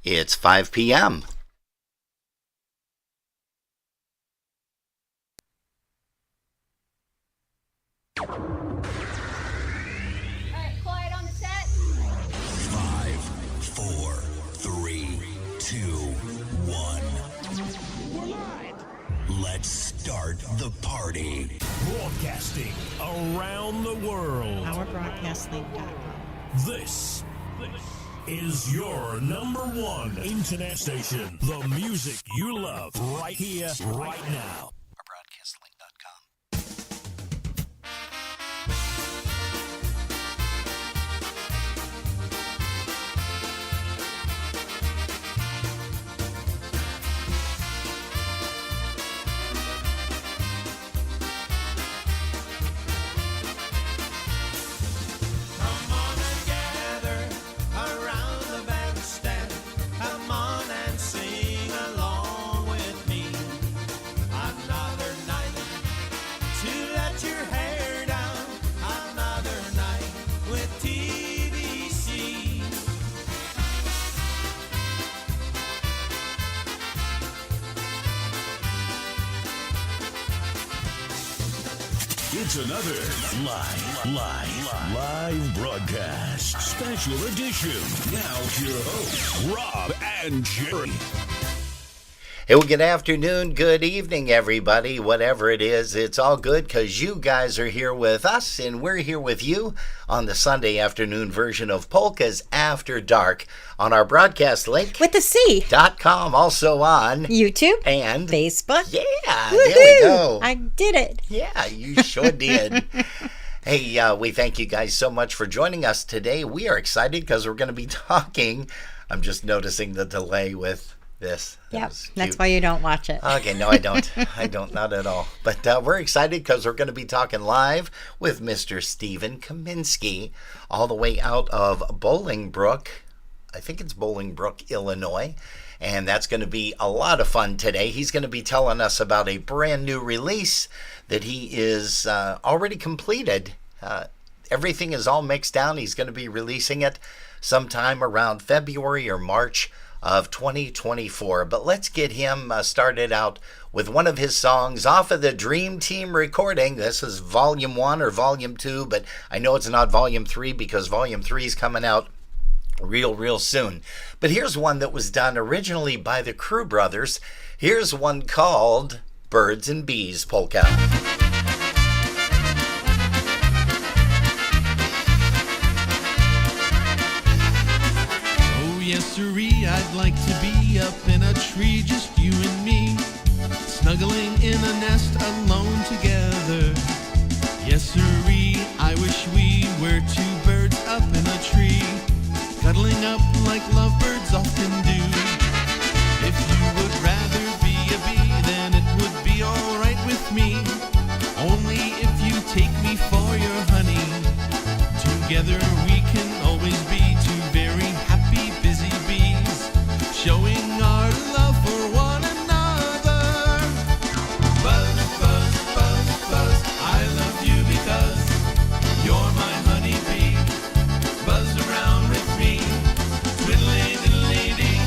It's 5 p.m. All right, quiet on the set. 5, 4, 3, 2, 1. We're live. Let's start the party. Broadcasting around the world. OurBroadcastLink.com. This is your number one internet station. The music you love right here, right now. OurBroadcastLink.com. It's another live broadcast. Special edition. Now your hosts, Rob and Jerry. Hey, well, good afternoon, good evening, everybody. Whatever it is, it's all good because you guys are here with us and we're here with you on the Sunday afternoon version of Polkas After Dark on our broadcast link. With the C. .com, also on YouTube. And Facebook. Yeah, Woo-hoo! There we go. I did it. Yeah, you sure did. Hey, we thank you guys so much for joining us today. We are excited because we're going to be talking. I'm just noticing the delay with this. Yep, that's why you don't watch it. Okay, no, I don't. I don't, not at all. But we're excited because we're going to be talking live with Mr. Stephen Kaminski, all the way out of Bolingbrook. I think it's Bolingbrook, Illinois. And that's going to be a lot of fun today. He's going to be telling us about a brand new release that he is already completed. Everything is all mixed down. He's going to be releasing it sometime around February or March of 2024. But let's get him started out with one of his songs off of the Dream Team recording. This is Volume 1 or Volume 2, but I know it's not Volume 3 because Volume 3 is coming out real soon. But here's one that was done originally by the Crew Brothers. Here's one called Birds and Bees Polka. Yes, sirree, I'd like to be up in a tree, just you and me, snuggling in a nest alone together. Yes, sirree, I wish we were two birds up in a tree, cuddling up like lovebirds often do. If you would rather be a bee, then it would be alright with me, only if you take me for your honey. Together we can always be two very happy busy bees, showing our love for one another. Buzz, buzz, buzz, buzz, I love you because you're my honey bee. Buzz around with me, twiddly diddly dee,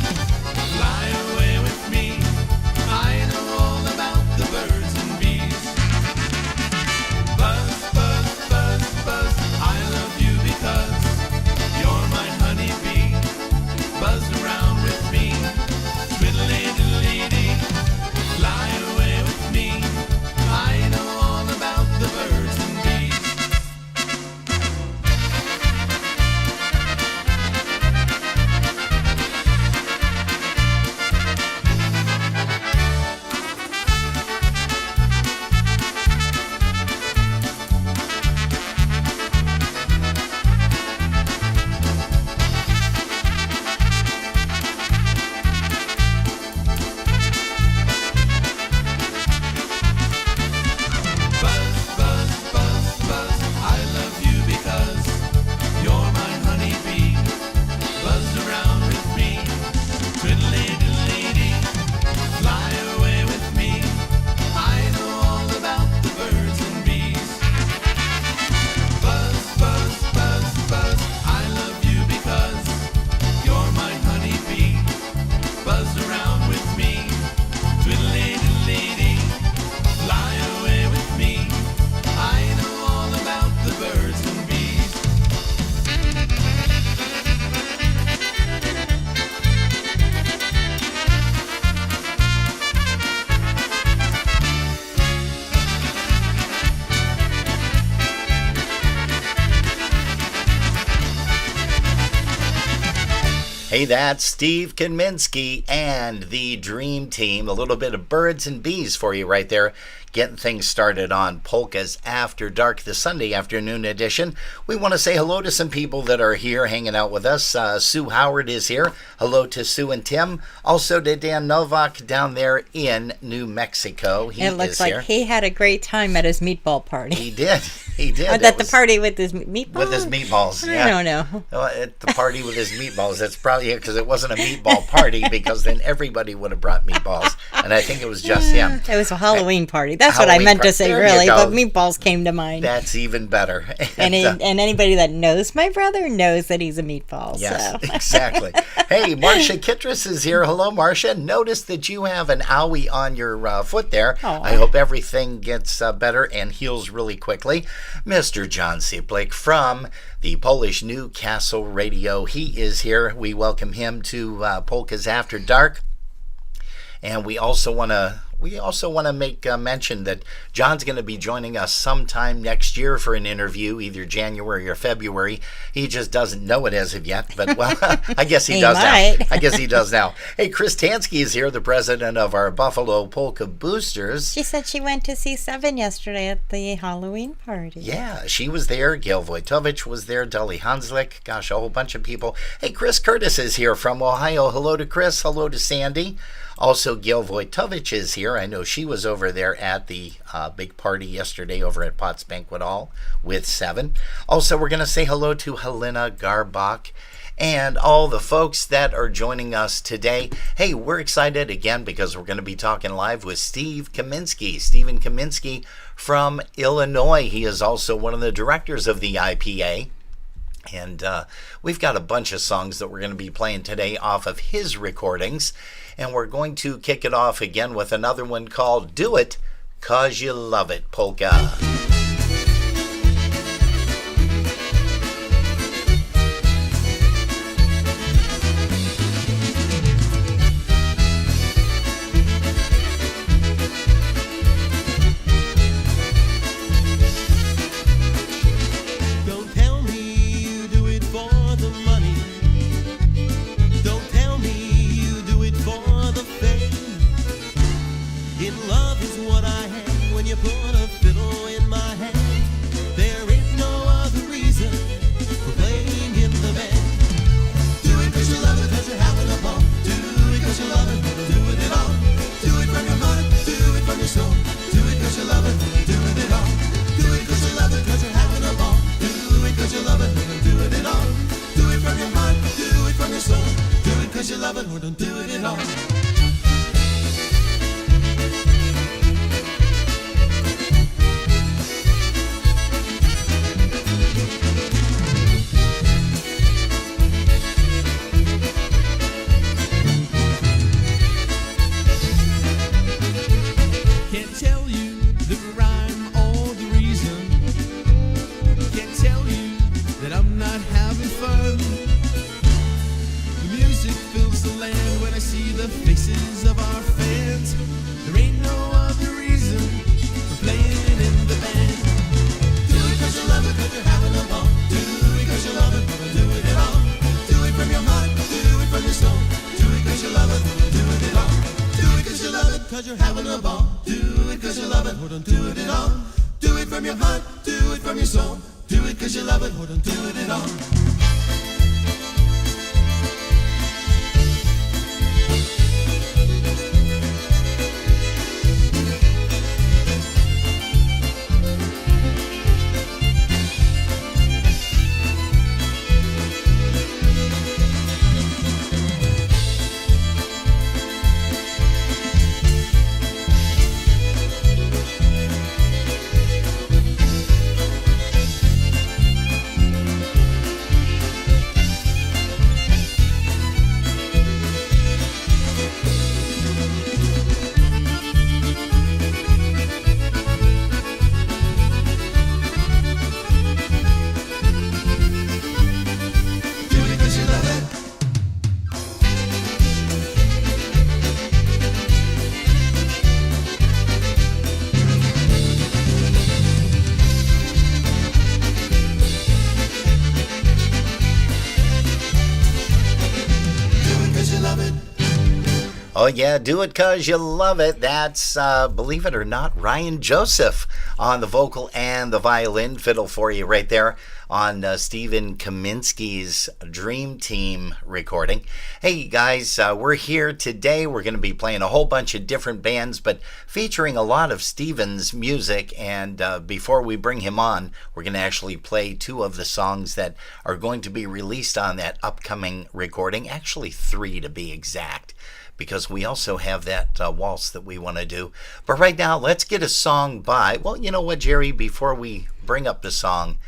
fly away with me. I know all about the birds and bees. Buzz, buzz, buzz, buzz, I love you because Hey, that's Steve Kaminski and the Dream Team. A little bit of birds and bees for you right there. Getting things started on Polkas After Dark, the Sunday afternoon edition. We want to say hello to some people that are here hanging out with us. Sue Howard is here. Hello to Sue and Tim. Also to Dan Novak down there in New Mexico. It looks like he had a great time at his meatball party. He did. He did. At the party with his meatballs? With his meatballs, yeah. I don't know. At the party with his meatballs. That's probably because it wasn't a meatball party, because then everybody would have brought meatballs. And I think it was just him. It was a Halloween party. That's what I meant to say, really. But meatballs came to mind. That's even better. And anybody that knows my brother knows that he's a meatball. Yes, so. Exactly. Hey, Marcia Kittredge is here. Hello, Marcia. Notice that you have an owie on your foot there. Aww. I hope everything gets better and heals really quickly. Mr. John Ciplik from the Polish Newcastle Radio. He is here. We welcome him to Polkas After Dark. And we also want to make mention that John's going to be joining us sometime next year for an interview, either January or February. He just doesn't know it as of yet, but well, I guess he does might. now. I guess he does now. Hey, Chris Tansky is here, the president of our Buffalo Polka Boosters. She said she went to see Seven yesterday at the Halloween party. Yeah, she was there. Gail Wojtowicz was there. Dully Hanslick. Gosh, a whole bunch of people. Hey, Chris Curtis is here from Ohio. Hello to Chris. Hello to Sandy. Also, Gail Wojtowicz is here. I know she was over there at the big party yesterday over at Potts Banquet Hall with Seven. Also, we're going to say hello to Helena Garbach and all the folks that are joining us today. Hey, we're excited again because we're going to be talking live with Steve Kaminski. Stephen Kaminski from Illinois. He is also one of the directors of the IPA. And we've got a bunch of songs that we're going to be playing today off of his recordings. And we're going to kick it off again with another one called Do It 'Cause You Love It, Polka. Oh, yeah, do it because you love it. That's, believe it or not, Ryan Joseph on the vocal and the violin fiddle for you right there on Stephen Kaminski's Dream Team recording. Hey, guys, we're here today. We're going to be playing a whole bunch of different bands, but featuring a lot of Stephen's music. And before we bring him on, we're going to actually play two of the songs that are going to be released on that upcoming recording. Actually, three to be exact, because we also have that waltz that we want to do. But right now, let's get a song by, well, you know what, Jerry, before we bring up the song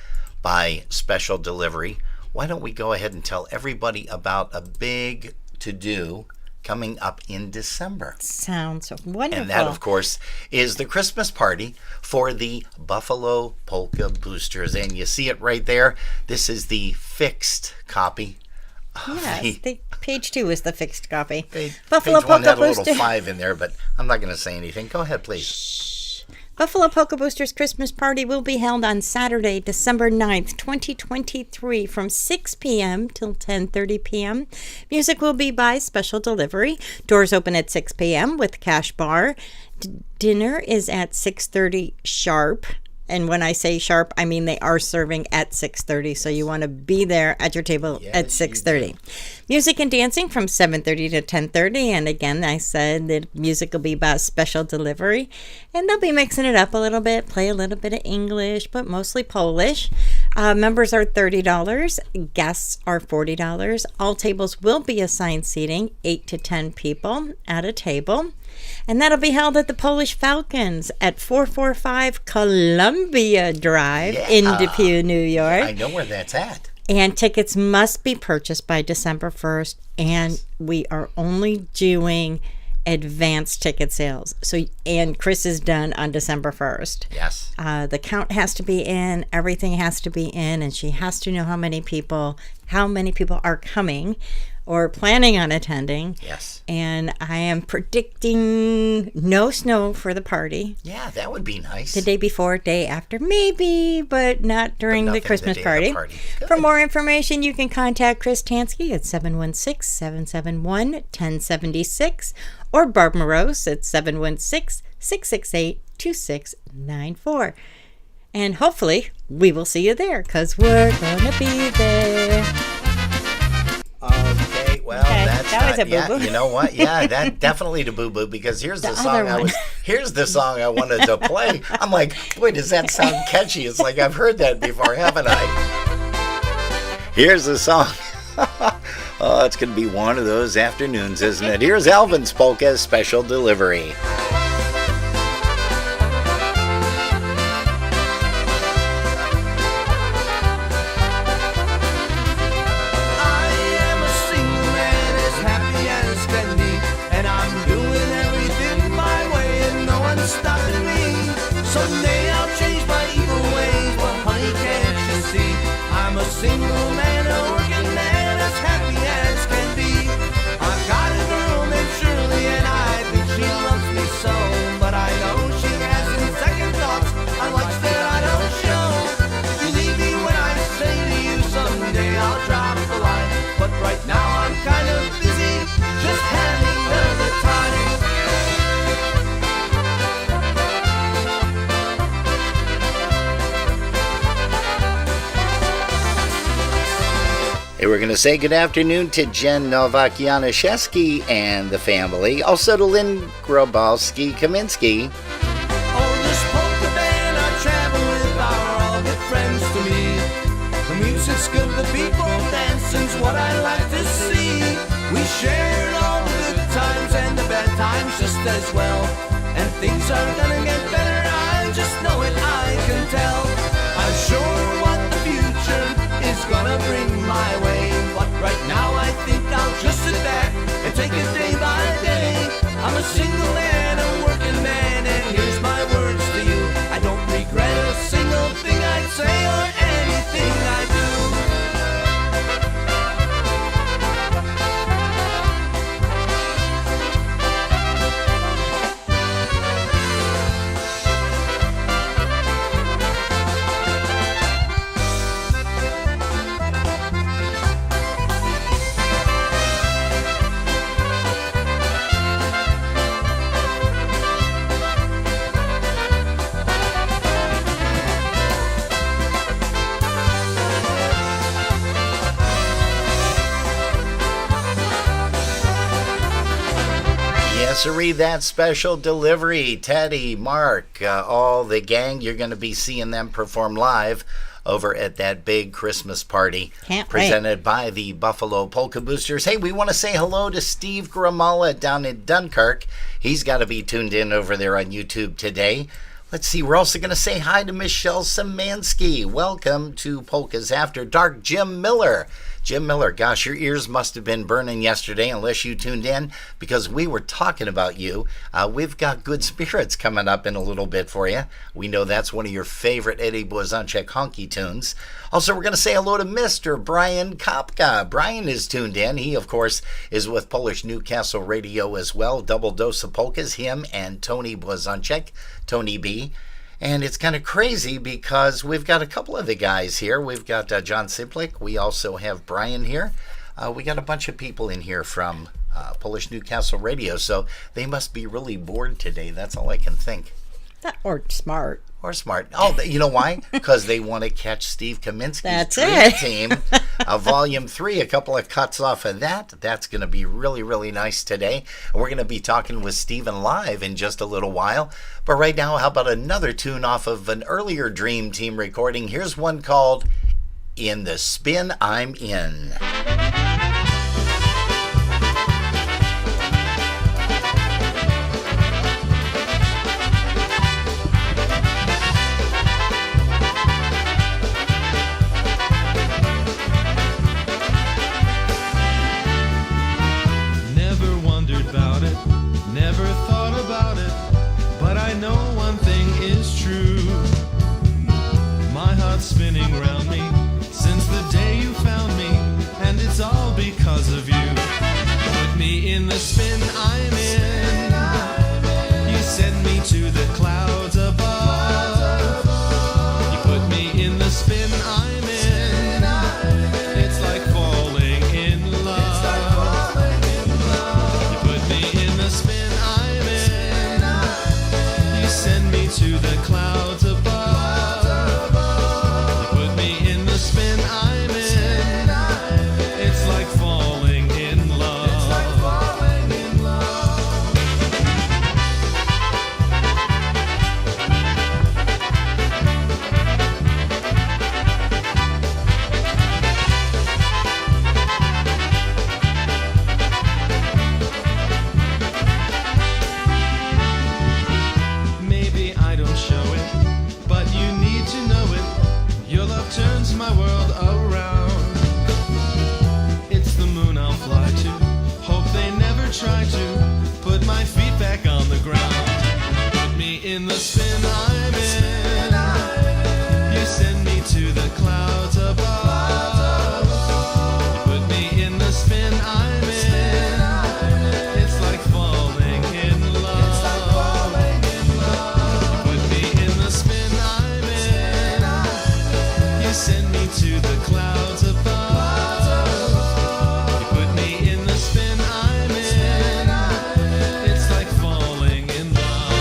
by Special Delivery, why don't we go ahead and tell everybody about a big to-do coming up in December. Sounds wonderful. And that, of course, is the Christmas party for the Buffalo Polka Boosters. And you see it right there. This is the fixed copy. Yes, page 2 is the fixed copy. Buffalo Polka had a little 5 in there, but I'm not going to say anything. Go ahead, please. Shh. Buffalo Polka Boosters Christmas Party will be held on Saturday, December 9th, 2023 from 6 p.m. till 10:30 p.m. Music will be by Special Delivery. Doors open at 6 p.m. with cash bar. Dinner is at 6:30 sharp. And when I say sharp, I mean they are serving at 6:30, so you want to be there at your table at 6:30. Music and dancing from 7:30 to 10:30, and again, I said that music will be about Special Delivery, and they'll be mixing it up a little bit, play a little bit of English, but mostly Polish. Members are $30, guests are $40. All tables will be assigned seating, 8 to 10 people at a table. And that'll be held at the Polish Falcons at 445 Columbia Drive in Depew, New York. I know where that's at. And tickets must be purchased by December 1st. And we are only doing advanced ticket sales. And Chris is done on December 1st. Yes. The count has to be in, everything has to be in, and she has to know how many people are coming or planning on attending. Yes. And I am predicting no snow for the party. Yeah, that would be nice. The day before, day after, maybe, but not during the Christmas party. For more information, you can contact Chris Tansky at 716-771-1076 or Barb Morose at 716-668-2694. And hopefully, we will see you there, because we're going to be there. Okay, well, that was a boo-boo. Yeah, you know what? Yeah, that definitely the boo-boo, because here's the song I wanted to play. I'm like, boy, does that sound catchy? It's like I've heard that before, haven't I? Here's the song. Oh, it's going to be one of those afternoons, isn't it? Here's Alvin's Polka Special Delivery. Single man, a working man, as happy as can be. I've got a girl named Shirley, and I think she loves me so. But I know she hasn't second thoughts on much that I don't show. Believe me when I say to you, someday I'll drop the line. But right now I'm kind of busy, just having a good time. Hey, we're going to say good afternoon to Jen Nowak-Janaszewski and the family. Also to Lynn Grabowski-Kaminski. Oh, this polka band I travel with are all good friends to me. The music's good, the people dancing's what I like to see. We shared all the good times and the bad times just as well. And things are gonna get better, I just know it, I can tell. I'm sure what the future is gonna bring my way. But right now I think I'll just sit back and take it day by day. I'm a single man, a working man, and here's my words to you. I don't regret a single thing I'd say or anything I do. Yes, sirree, that special delivery. Teddy, Mark, all the gang, you're going to be seeing them perform live over at that big Christmas party presented by the Buffalo Polka Boosters. Hey, we want to say hello to Steve Gramala down in Dunkirk. He's got to be tuned in over there on YouTube today. Let's see, we're also going to say hi to Michelle Szymanski. Welcome to Polkas After Dark. Jim Miller, gosh, your ears must have been burning yesterday unless you tuned in, because we were talking about you. We've got Good Spirits coming up in a little bit for you. We know that's one of your favorite Eddie Blazonczyk honky tunes. Also, we're going to say hello to Mr. Brian Kopka. Brian is tuned in. He, of course, is with Polish Newcastle Radio as well. Double dose of polkas, him and Tony Blazonczyk, Tony B. And it's kind of crazy because we've got a couple of the guys here. We've got John Siplik. We also have Brian here. We got a bunch of people in here from Polish Newcastle Radio, so they must be really bored today. That's all I can think. Or smart. Or smart. Oh, you know why? Because they want to catch Steve Kaminski's Dream Team. Volume 3, a couple of cuts off of that. That's going to be really, really nice today. And we're going to be talking with Steven live in just a little while. But right now, how about another tune off of an earlier Dream Team recording? Here's one called In the Spin I'm In. Never thought about it, but I know one thing is true. My heart's spinning round me since the day you found me, and it's all because of you. Put me in the spin I'm in. You send me to the clouds above. You put me in the spin I'm in. It's like falling in love. Spin I'm in. You send me to the clouds above. You put me in the spin I'm in. It's like falling in love. Turns my world around. It's the moon I'll fly to. Hope they never try to put my feet back on the ground. Put me in the spin I'm in. You send me to the clouds above. You put me in the spin I'm in. It's like falling in love. You put me in the spin I'm in. You send me to the clouds above. You put me in the spin I'm in. It's like falling in love.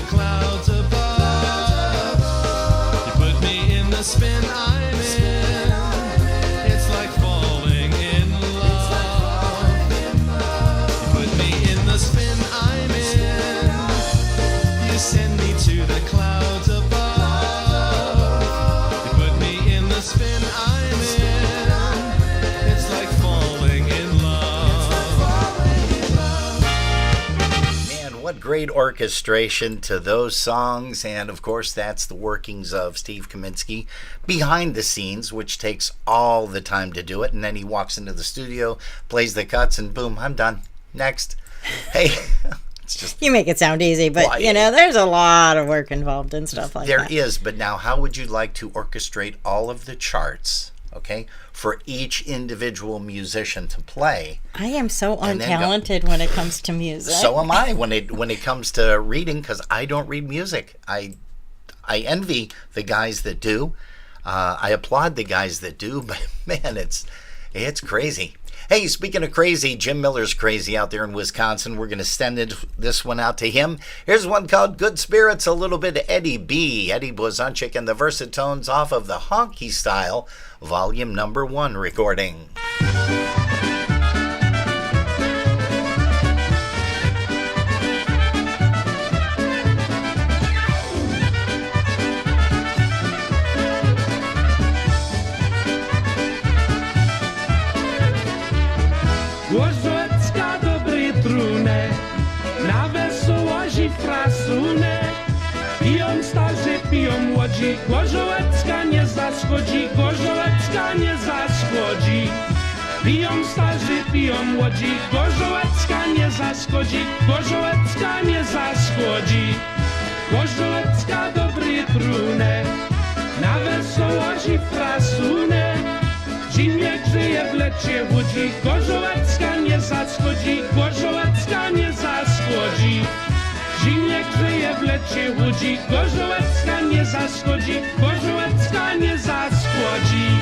Clouds above. You put me in the spin I'm in. It's like falling in love. You put me in the spin I'm in. You send me to the clouds above. You put me in the spin I'm in. It's like falling in love. Man, what great orchestration to those songs. And of course, that's the workings of Steve Kaminski behind the scenes, which takes all the time to do it. And then he walks into the studio, plays the cuts, and boom, I'm done. Next. Hey, it's just. You make it sound easy, but Well, there's a lot of work involved and stuff like There that. is, but now how would you like to orchestrate all of the charts okay, for each individual musician to play. I am so And then go- untalented when it comes to music. So am I when it comes to reading, because I don't read music. I envy the guys that do. I applaud the guys that do, but man, it's crazy. Hey, speaking of crazy, Jim Miller's crazy out there in Wisconsin. We're going to send this one out to him. Here's one called Good Spirits, a little bit of Eddie B. Eddie Blazonczyk and the Versatones off of the Honky Style, volume number 1 recording. Łożocka dobry trunek, na wesołości frasunek. Piją starzy, piją młodzi, Gorzołecka nie zaszkodzi, Gorzołecka nie zaszkodzi. Piją starzy, piją młodzi, Gorzołecka nie zaszkodzi, Gorzołecka nie zaszkodzi. Gorzołecka dobry trunek, na wesołości frasunek. Zimie grzeje w lecie łodzi, Gorzołecka nie zaszkodzi, Gorzołecka nie zaszkodzi. Zimie grzeje w lecie łodzi, Gorzołecka nie zaszkodzi, Gorzołecka nie zaszkodzi.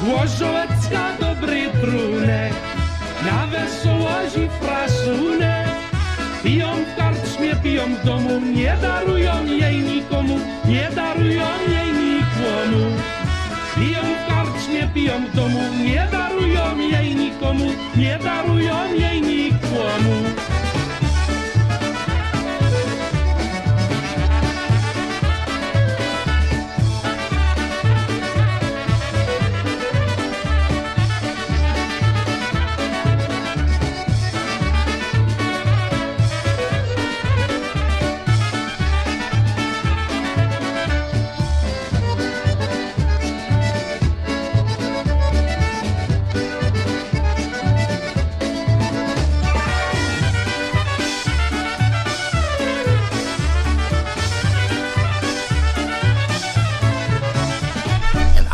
Gorzołecka dobry trunek, na wesołości frasunek. Piją w karczmie, piją w domu, nie darują jej nikomu, nie darują jej nikomu. Piją w karczmie, piją w domu, nie darują jej nikomu, nie darują jej nikomu.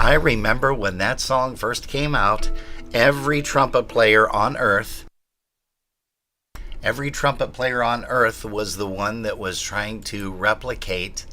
I remember when that song first came out, every trumpet player on earth was the one that was trying to replicate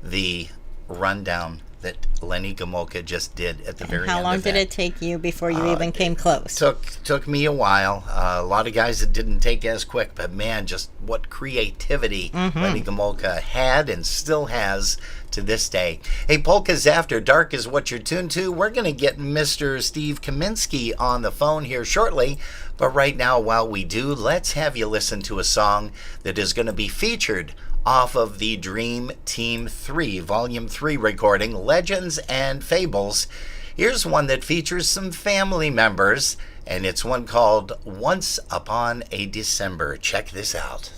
the rundown that Lenny Gomulka just did at the very end. How long of did that. it take you before you even came close? Took me a while. A lot of guys that didn't take as quick, but man, just what creativity Lenny Gomulka had and still has to this day. Hey, Polkas After Dark is what you're tuned to. We're going to get Mr. Steve Kaminski on the phone here shortly. But right now, while we do, let's have you listen to a song that is going to be featured off of the Dream Team 3, Volume 3 recording, Legends and Fables. Here's one that features some family members, and it's one called Once Upon a December. Check this out.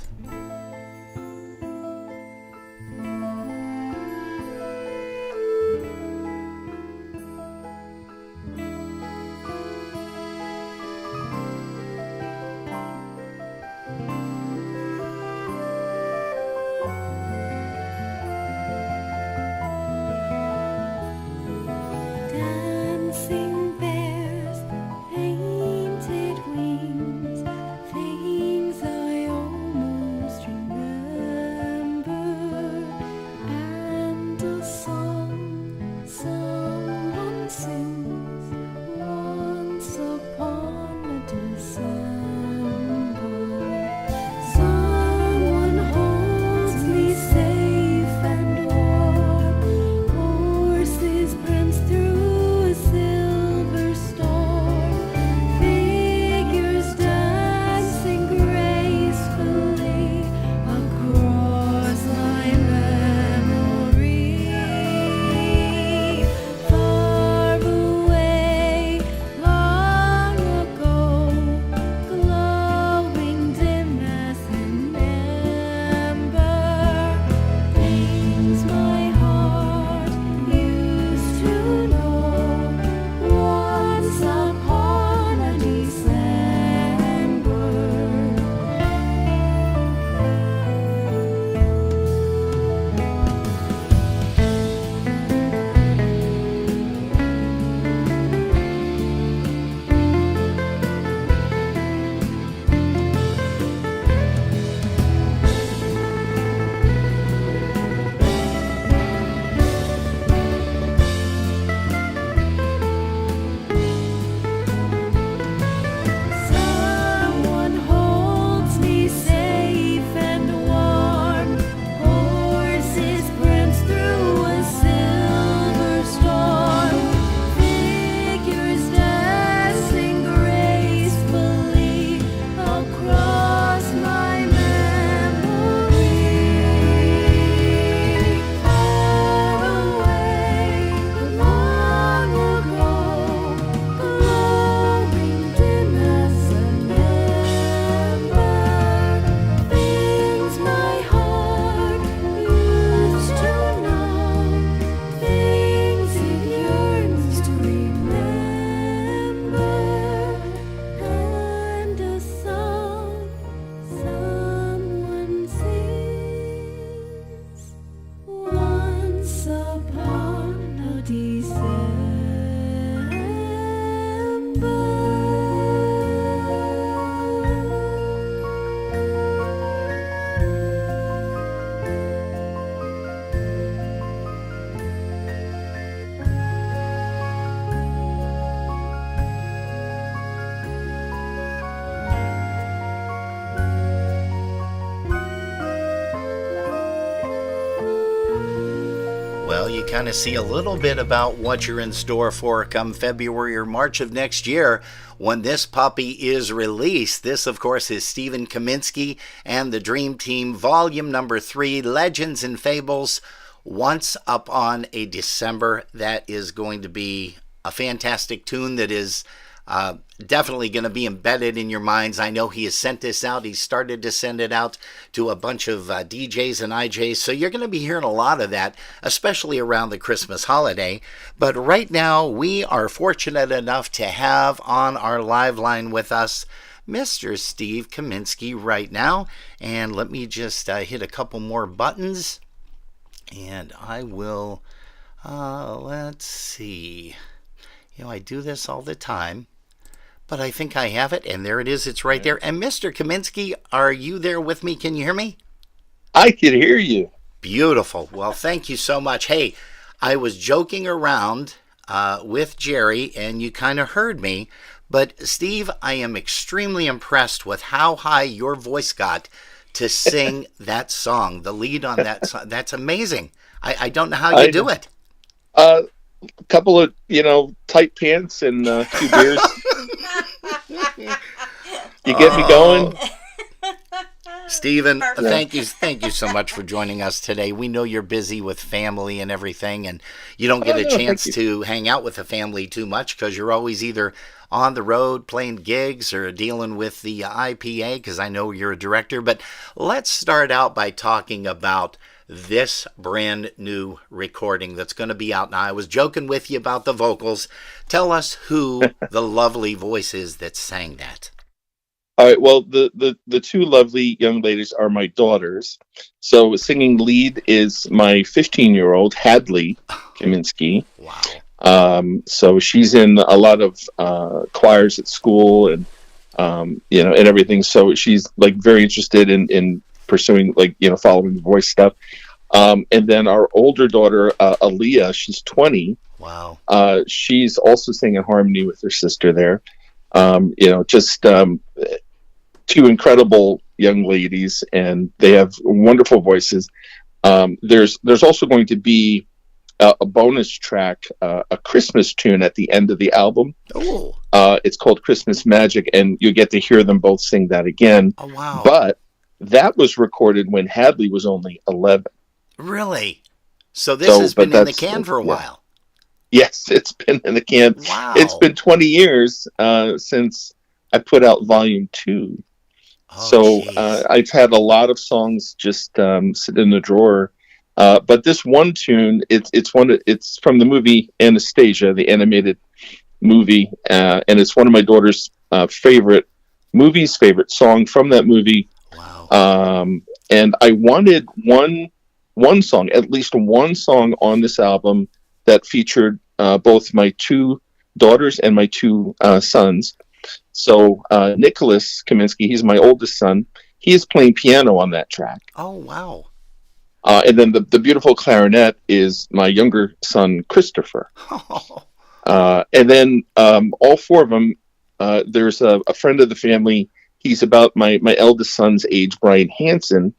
Dancing bears, painted wings, things I almost Well, you kind of see a little bit about what you're in store for come February or March of next year when this puppy is released. This, of course, is Stephen Kaminski and the Dream Team, volume number 3, Legends and Fables, Once Upon a December. That is going to be a fantastic tune that is definitely going to be embedded in your minds. I know he has sent this out. He started to send it out to a bunch of DJs and IJs. So you're going to be hearing a lot of that, especially around the Christmas holiday. But right now, we are fortunate enough to have on our live line with us Mr. Steve Kaminski right now. And let me just hit a couple more buttons. And I will, let's see. You know, I do this all the time. But I think I have it, and there it is. It's right there. And Mr. Kaminski, are you there with me? Can you hear me? I can hear you. Beautiful. Well, thank you so much. Hey, I was joking around with Jerry, and you kind of heard me. But, Steve, I am extremely impressed with how high your voice got to sing that song, the lead on that song. That's amazing. I don't know how you do it. A couple of, tight pants and 2 beers. You get me going? Stephen, thank you so much for joining us today. We know you're busy with family and everything, and you don't get a chance to hang out with the family too much because you're always either on the road playing gigs or dealing with the IPA, because I know you're a director. But let's start out by talking about this brand new recording that's going to be out now. I was joking with you about the vocals. Tell us who the lovely voice is that sang that. All right. Well, the 2 lovely young ladies are my daughters. So singing lead is my 15-year-old Hadley Kaminski. Wow. So she's in a lot of choirs at school and and everything. So she's like very interested in pursuing following the voice stuff. And then our older daughter, Aaliyah, she's 20. Wow. She's also singing harmony with her sister there. Just 2 incredible young ladies, and they have wonderful voices. There's also going to be a bonus track, a Christmas tune at the end of the album. Oh. It's called Christmas Magic, and you get to hear them both sing that again. Oh, wow. But that was recorded when Hadley was only 11. Really? So this has been in the can for a while. Yes, it's been in the can. Wow. It's been 20 years since I put out volume 2. So I've had a lot of songs just sit in the drawer. But this one tune, it's from the movie Anastasia, the animated movie, and it's one of my daughter's favorite song from that movie. Wow. And I wanted one song, at least one song on this album that featured both my 2 daughters and my 2 sons. So Nicholas Kaminski, he's my oldest son. He is playing piano on that track. Oh, wow. And then the beautiful clarinet is my younger son, Christopher. And then all 4 of them, there's a friend of the family. He's about my eldest son's age, Brian Hansen.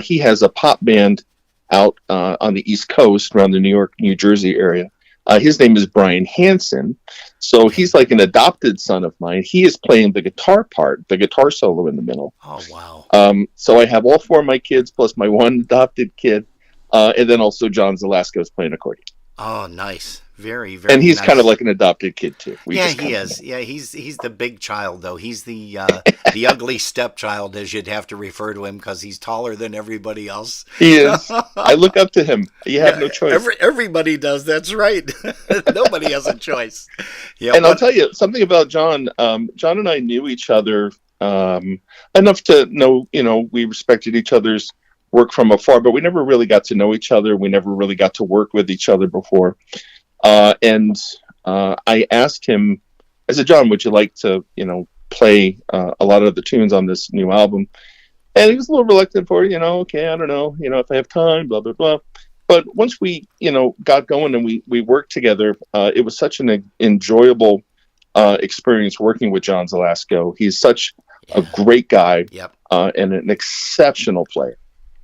He has a pop band out on the East Coast, around the New York, New Jersey area. His name is Brian Hansen. So he's like an adopted son of mine. He is playing the guitar solo in the middle. Oh, wow. So I have all 4 of my kids plus my 1 adopted kid. And then also John Zalasko is playing accordion. Oh, nice. Very, very And he's nice. Kind of like an adopted kid, too. He is. Yeah, he's the big child, though. He's the the ugly stepchild, as you'd have to refer to him, because he's taller than everybody else. He is. I look up to him. You have no choice. Everybody does. That's right. Nobody has a choice. Yeah, and I'll tell you something about John. John and I knew each other enough to know, we respected each other's work from afar, but we never really got to know each other. We never really got to work with each other before. And I asked him, I said, John, would you like to, play a lot of the tunes on this new album? And he was a little reluctant for it, okay, I don't know, if I have time, blah, blah, blah. But once we, got going and we worked together, it was such an enjoyable experience working with John Zalasko. He's such a great guy. Yep. And an exceptional player.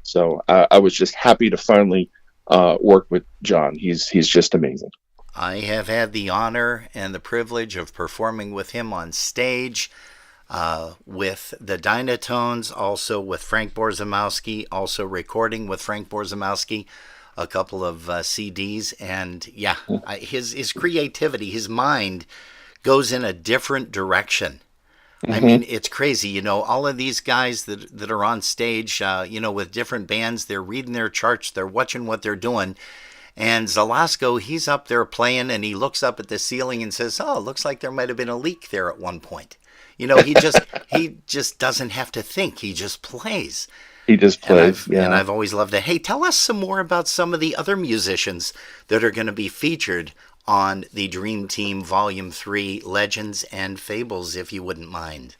So I was just happy to finally work with John. He's just amazing. I have had the honor and the privilege of performing with him on stage, with the Dynatones, also with Frank Borzymowski, also recording with Frank Borzymowski a couple of CDs. And yeah, his creativity, his mind goes in a different direction. I mean, it's crazy, you know, all of these guys that are on stage, you know, with different bands, they're reading their charts, they're watching what they're doing. And Zalasko, he's up there playing, and he looks up at the ceiling and says, "Oh, looks like there might have been a leak there at one point." You know, he just doesn't have to think. He just plays. He just plays. And I've always loved it. Hey, tell us some more about some of the other musicians that are going to be featured on the Dream Team Volume 3 Legends and Fables, if you wouldn't mind.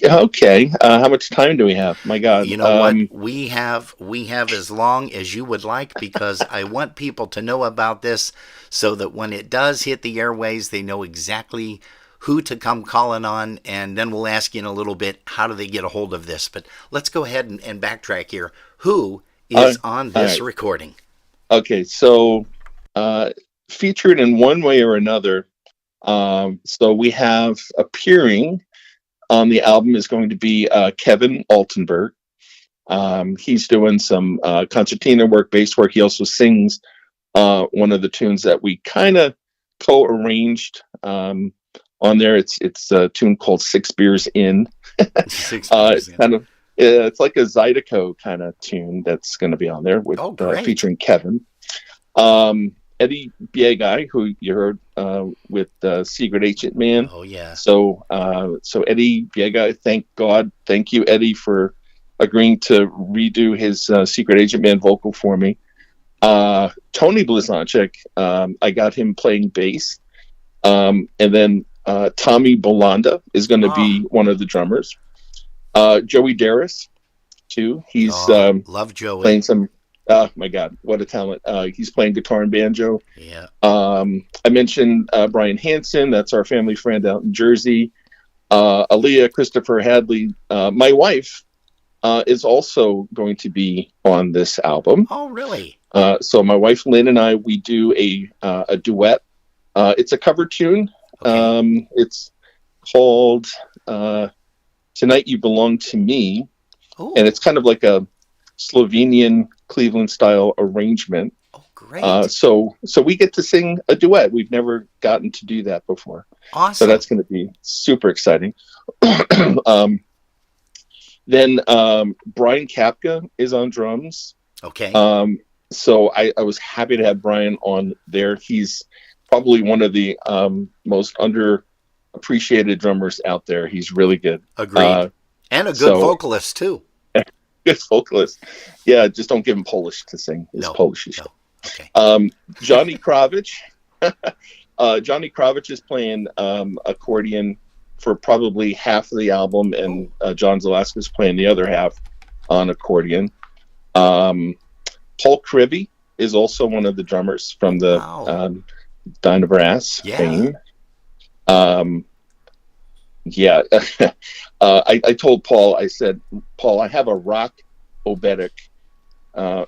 Okay. How much time do we have? My God. You know what? We have as long as you would like, because I want people to know about this so that when it does hit the airways, they know exactly who to come calling on, and then we'll ask you in a little bit, how do they get a hold of this? But let's go ahead and backtrack here. Who is on this recording? Okay, so featured in one way or another. So we have appearing on the album is going to be Kevin Altenberg. He's doing some concertina work, bass work. He also sings one of the tunes that we kind of co-arranged on there. It's a tune called Six Beers In. Six Beers In. Kind of, it's like a Zydeco kind of tune that's going to be on there with featuring Kevin. Eddie Biegai, who you heard with Secret Agent Man. Oh yeah. So Eddie Biegai, thank you, Eddie, for agreeing to redo his Secret Agent Man vocal for me. Tony Blazonczyk, I got him playing bass, and then Tommy Bolanda is going to be one of the drummers. Joey Darris, too. He's love Joey. Playing some. Oh my God, what a talent! He's playing guitar and banjo. Yeah. I mentioned Brian Hansen. That's our family friend out in Jersey. Aaliyah Christopher Hadley. My wife is also going to be on this album. Oh, really? So my wife Lynn and I, we do a duet. It's a cover tune. Okay. It's called "Tonight You Belong to Me," and it's kind of like a Slovenian Cleveland style arrangement. Oh, great! So we get to sing a duet. We've never gotten to do that before. Awesome. So that's going to be super exciting. Then Brian Kapka is on drums. Okay. So I was happy to have Brian on there. He's probably one of the most underappreciated drummers out there. He's really good. Agreed. And a good vocalist too. Good vocalist. Yeah, just don't give him Polish to sing. It's Polish. No. Okay. Johnny Kravich. Johnny Kravich is playing accordion for probably half of the album, and John Zalaska is playing the other half on accordion. Paul Cribby is also one of the drummers from the Dinah Brass fame. I told Paul, I said, Paul, I have a rock obetic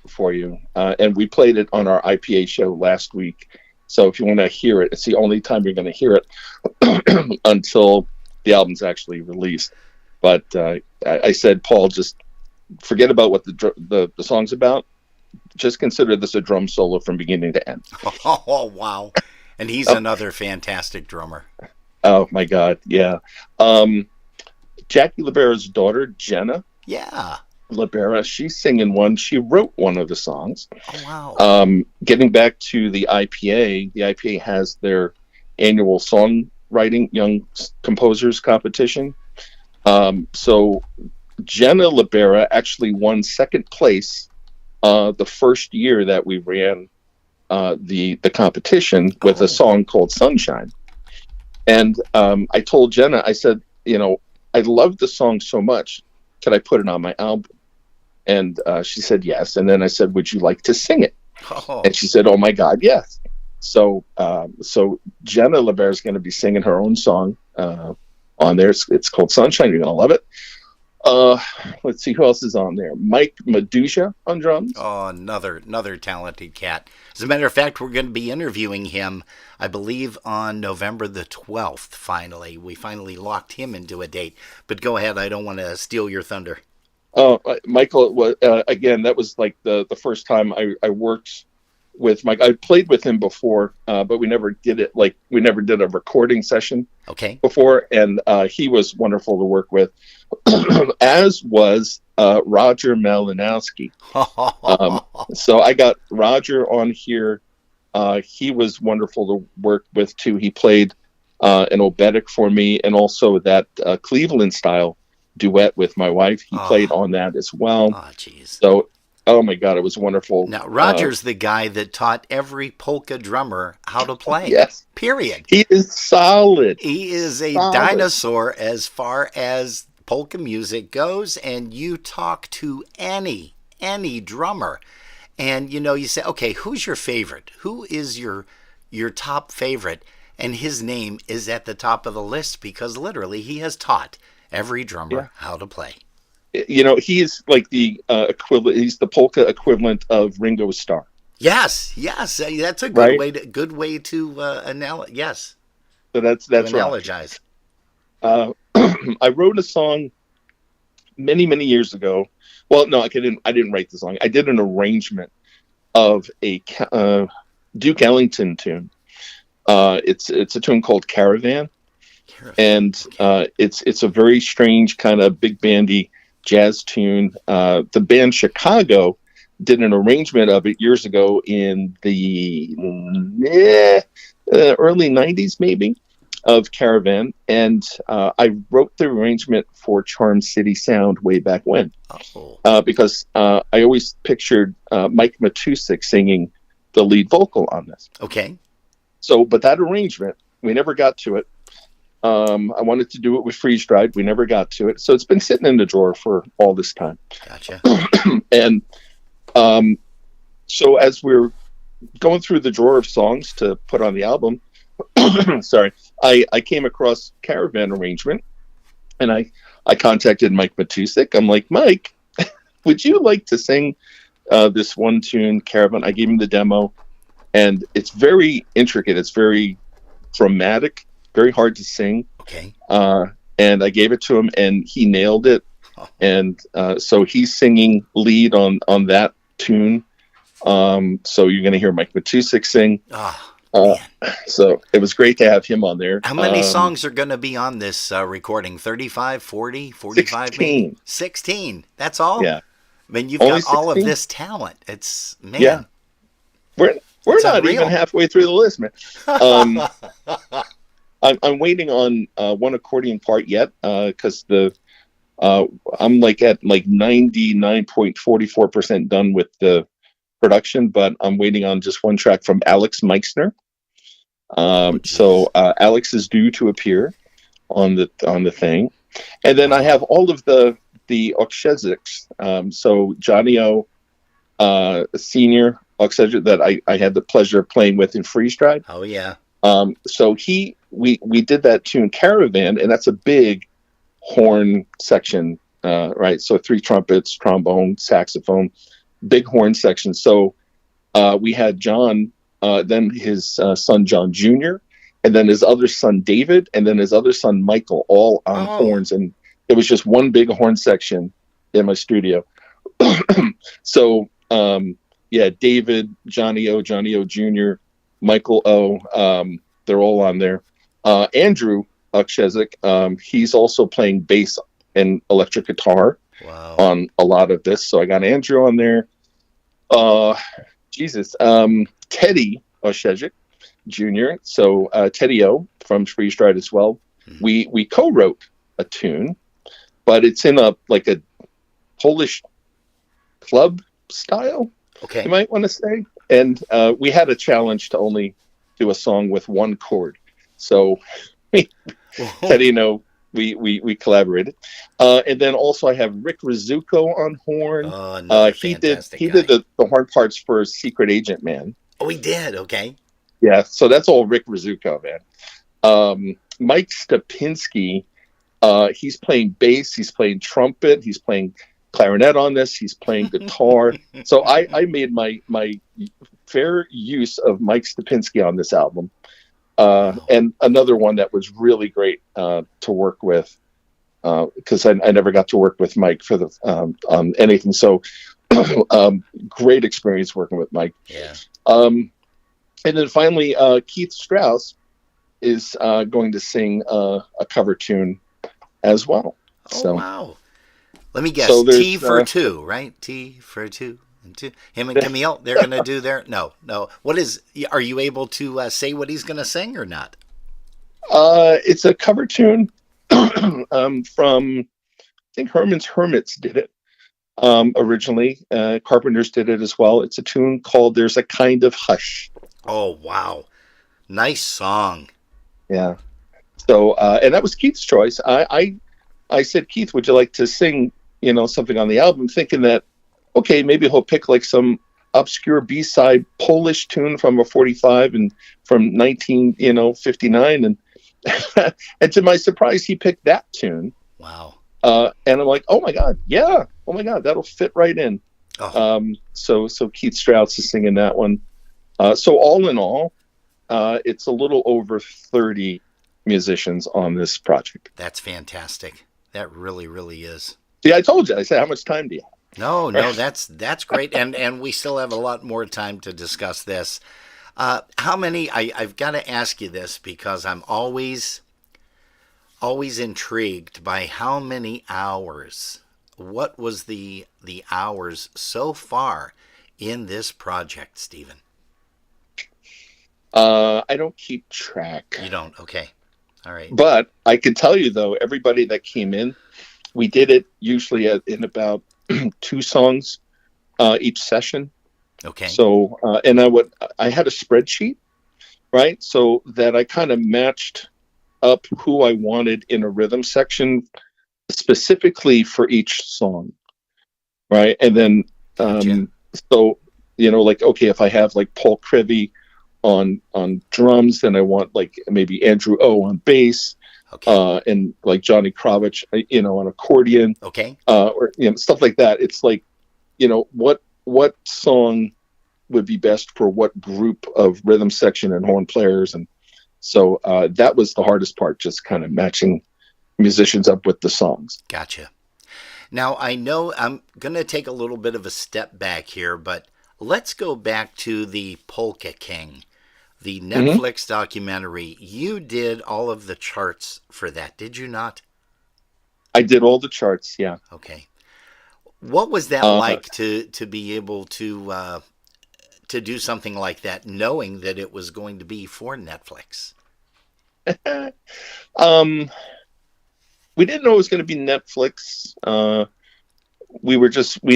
for you. And we played it on our IPA show last week. So if you want to hear it, it's the only time you're going to hear it until the album's actually released. But I said, Paul, just forget about what the song's about. Just consider this a drum solo from beginning to end. Oh, wow. And he's another fantastic drummer. Oh, my God. Yeah. Jackie Libera's daughter, Jenna. Yeah. Libera, she's singing one. She wrote one of the songs. Oh, wow. Getting back to the IPA has their annual songwriting young composers competition. So Jenna Libera actually won second place the first year that we ran the competition with a song called Sunshine. And I told Jenna, I said, I love the song so much. Could I put it on my album? And she said yes. And then I said, would you like to sing it? Oh. And she said, oh my God, yes. So Jenna Libera is going to be singing her own song on there. It's called Sunshine. You're going to love it. Uh, let's see who else is on there. Mike Medusa on drums. Oh, another talented cat. As a matter of fact, we're going to be interviewing him, I believe, on November the 12th, finally. We finally locked him into a date. But go ahead, I don't want to steal your thunder. Oh, Michael was again. That was like the first time I worked with Mike. I played with him before, but we never did it. Like we never did a recording session Okay. before, and he was wonderful to work with. As was Roger Malinowski. So I got Roger on here. He was wonderful to work with too. He played an obetic for me, and also that Cleveland style duet with my wife. He played on that as well. Oh, jeez. So, oh my God, it was wonderful. Now, Roger's the guy that taught every polka drummer how to play. Yes. Period. He is solid. He is a Solid. dinosaur as far as polka music goes, and you talk to any drummer, and you say, okay, who's your favorite? Who is your top favorite? And his name is at the top of the list because literally he has taught every drummer how to play. He is like the equivalent. He's the polka equivalent of Ringo Starr. Yes, that's a good way to analogize. Yes, so that's analogize. I wrote a song many years ago. Well, no, I didn't write the song. I did an arrangement of a Duke Ellington tune. It's a tune called Caravan. And it's a very strange kind of big bandy jazz tune. The band Chicago did an arrangement of it years ago in the early 90s, maybe, of Caravan. And I wrote the arrangement for Charm City Sound way back when. Because I always pictured Mike Matusik singing the lead vocal on this. Okay. So, but that arrangement, we never got to it. I wanted to do it with freeze dried. We never got to it. So it's been sitting in the drawer for all this time. Gotcha. And so as we're going through the drawer of songs to put on the album, sorry, I came across Caravan arrangement, and I contacted Mike Matusik. I'm like, Mike, would you like to sing this one tune, Caravan? I gave him the demo, and it's very intricate. It's very dramatic. Very hard to sing. Okay. And I gave it to him, and he nailed it. And so he's singing lead on that tune. So you're going to hear Mike Matusik sing. So it was great to have him on there. How many songs are going to be on this recording? 35, 40, 45? 16. Maybe? 16. That's all? Yeah. I mean, you've Only got all of 16? this talent. It's, man. Yeah. We're not unreal. even halfway through the list, man. I'm waiting on one accordion part yet because I'm like at 99.44% done with the production, but I'm waiting on just one track from Alex Meixner. So Alex is due to appear on the thing, and then I have all of the Oksheziks. So Johnny O, senior Okshezik that I had the pleasure of playing with in Freeze Dried. Oh yeah. So we did that tune Caravan, and that's a big horn section, right? So 3 trumpets, trombone, saxophone, big horn section. So we had John, then his son John Jr., and then his other son David, and then his other son Michael, all on horns, and it was just one big horn section in my studio. So David, Johnny O Jr., Michael O, they're all on there. Andrew Okshezik, he's also playing bass and electric guitar on a lot of this. So I got Andrew on there. Teddy Okshezik Jr., so Teddy O from Freeze Dried as well. Mm-hmm. We co-wrote a tune, but it's in a Polish club style, you might want to say. And we had a challenge to only do a song with one chord. So Teddy, we collaborated. And then also I have Rick Rizzuko on horn. He did the horn parts for Secret Agent Man. Oh, he did? Okay. Yeah, so that's all Rick Rizzuko, man. Mike Stapinski He's playing bass, he's playing trumpet, he's playing clarinet on this, he's playing guitar. So I made my fair use of Mike Stupinski on this album. And another one that was really great to work with, because I never got to work with Mike for the on anything. So great experience working with Mike. Yeah. And then finally, Keith Strauss is going to sing a cover tune as well. Oh, so, wow. Let me guess. So T for two, right? T for two. And two. Him and Camille, they're going to do their... No. What is... Are you able to say what he's going to sing or not? It's a cover tune from... I think Herman's Hermits did it originally. Carpenters did it as well. It's a tune called There's a Kind of Hush. Oh, wow. Nice song. Yeah. So, and that was Keith's choice. I said, Keith, would you like to sing, something on the album? Thinking that, okay, maybe he'll pick like some obscure B-side Polish tune from a 45 and from 1959. And, and to my surprise, he picked that tune. Wow. And I'm like, oh my God, yeah. Oh my God, that'll fit right in. Oh. So Keith Strauss is singing that one. So all in all, it's a little over 30 musicians on this project. That's fantastic. That really, really is. Yeah, I told you. I said, how much time do you have? No, that's great. And we still have a lot more time to discuss this. How many, I've got to ask you this because I'm always intrigued by how many hours. What was the hours so far in this project, Stephen? I don't keep track. You don't? Okay. All right. But I can tell you, though, everybody that came in, we did it usually in about 2 songs each session. Okay. So, and I had a spreadsheet, right? So that I kind of matched up who I wanted in a rhythm section specifically for each song, right? And then, Gotcha. so, like, okay, if I have like Paul Crivey on drums, then I want like maybe Andrew O on bass, Okay. and like Johnny Kravich, on accordion, Okay. or stuff like that. It's like, what song would be best for what group of rhythm section and horn players, and so that was the hardest part, just kind of matching musicians up with the songs. Gotcha. Now, I know I'm going to take a little bit of a step back here, but let's go back to the Polka King, the Netflix documentary. You did all of the charts for that, did you not? I did all the charts, yeah. Okay. What was that like to be able to do something like that, knowing that it was going to be for Netflix? We didn't know it was going to be Netflix. We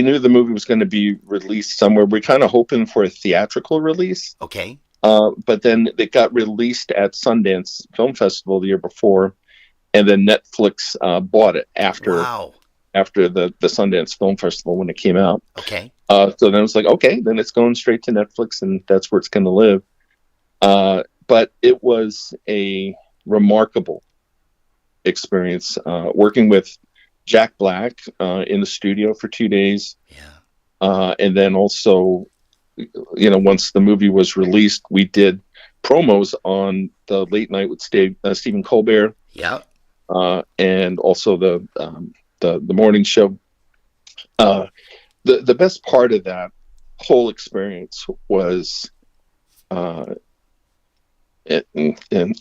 knew the movie was going to be released somewhere. We're kind of hoping for a theatrical release. Okay. But then it got released at Sundance Film Festival the year before, and then Netflix bought it after the Sundance Film Festival when it came out. Okay. So then it was like, okay, then it's going straight to Netflix, and that's where it's going to live. But it was a remarkable experience working with Jack Black in the studio for 2 days. Yeah. And then also, once the movie was released, we did promos on the Late Night with Stephen Colbert. Yeah. And also the morning show. The best part of that whole experience was, and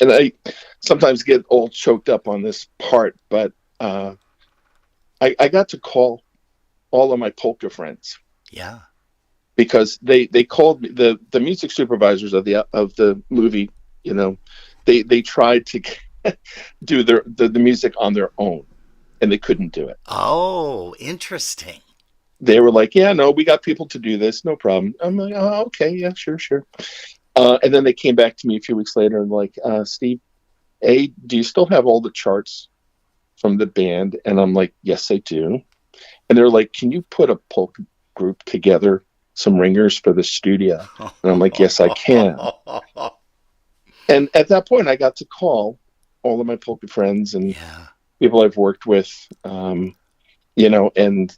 I sometimes get all choked up on this part, but I got to call all of my polka friends. Yeah. Because they called me, the music supervisors of the movie, they tried to do the music on their own, and they couldn't do it. Oh, interesting. They were like, yeah, no, we got people to do this, no problem. I'm like, oh, okay, yeah, sure. And then they came back to me a few weeks later and like, Steve, do you still have all the charts from the band? And I'm like, yes, I do. And they're like, can you put a polka group together, some ringers for the studio? And I'm like, yes, I can. And at that point, I got to call all of my polka friends, and people I've worked with, and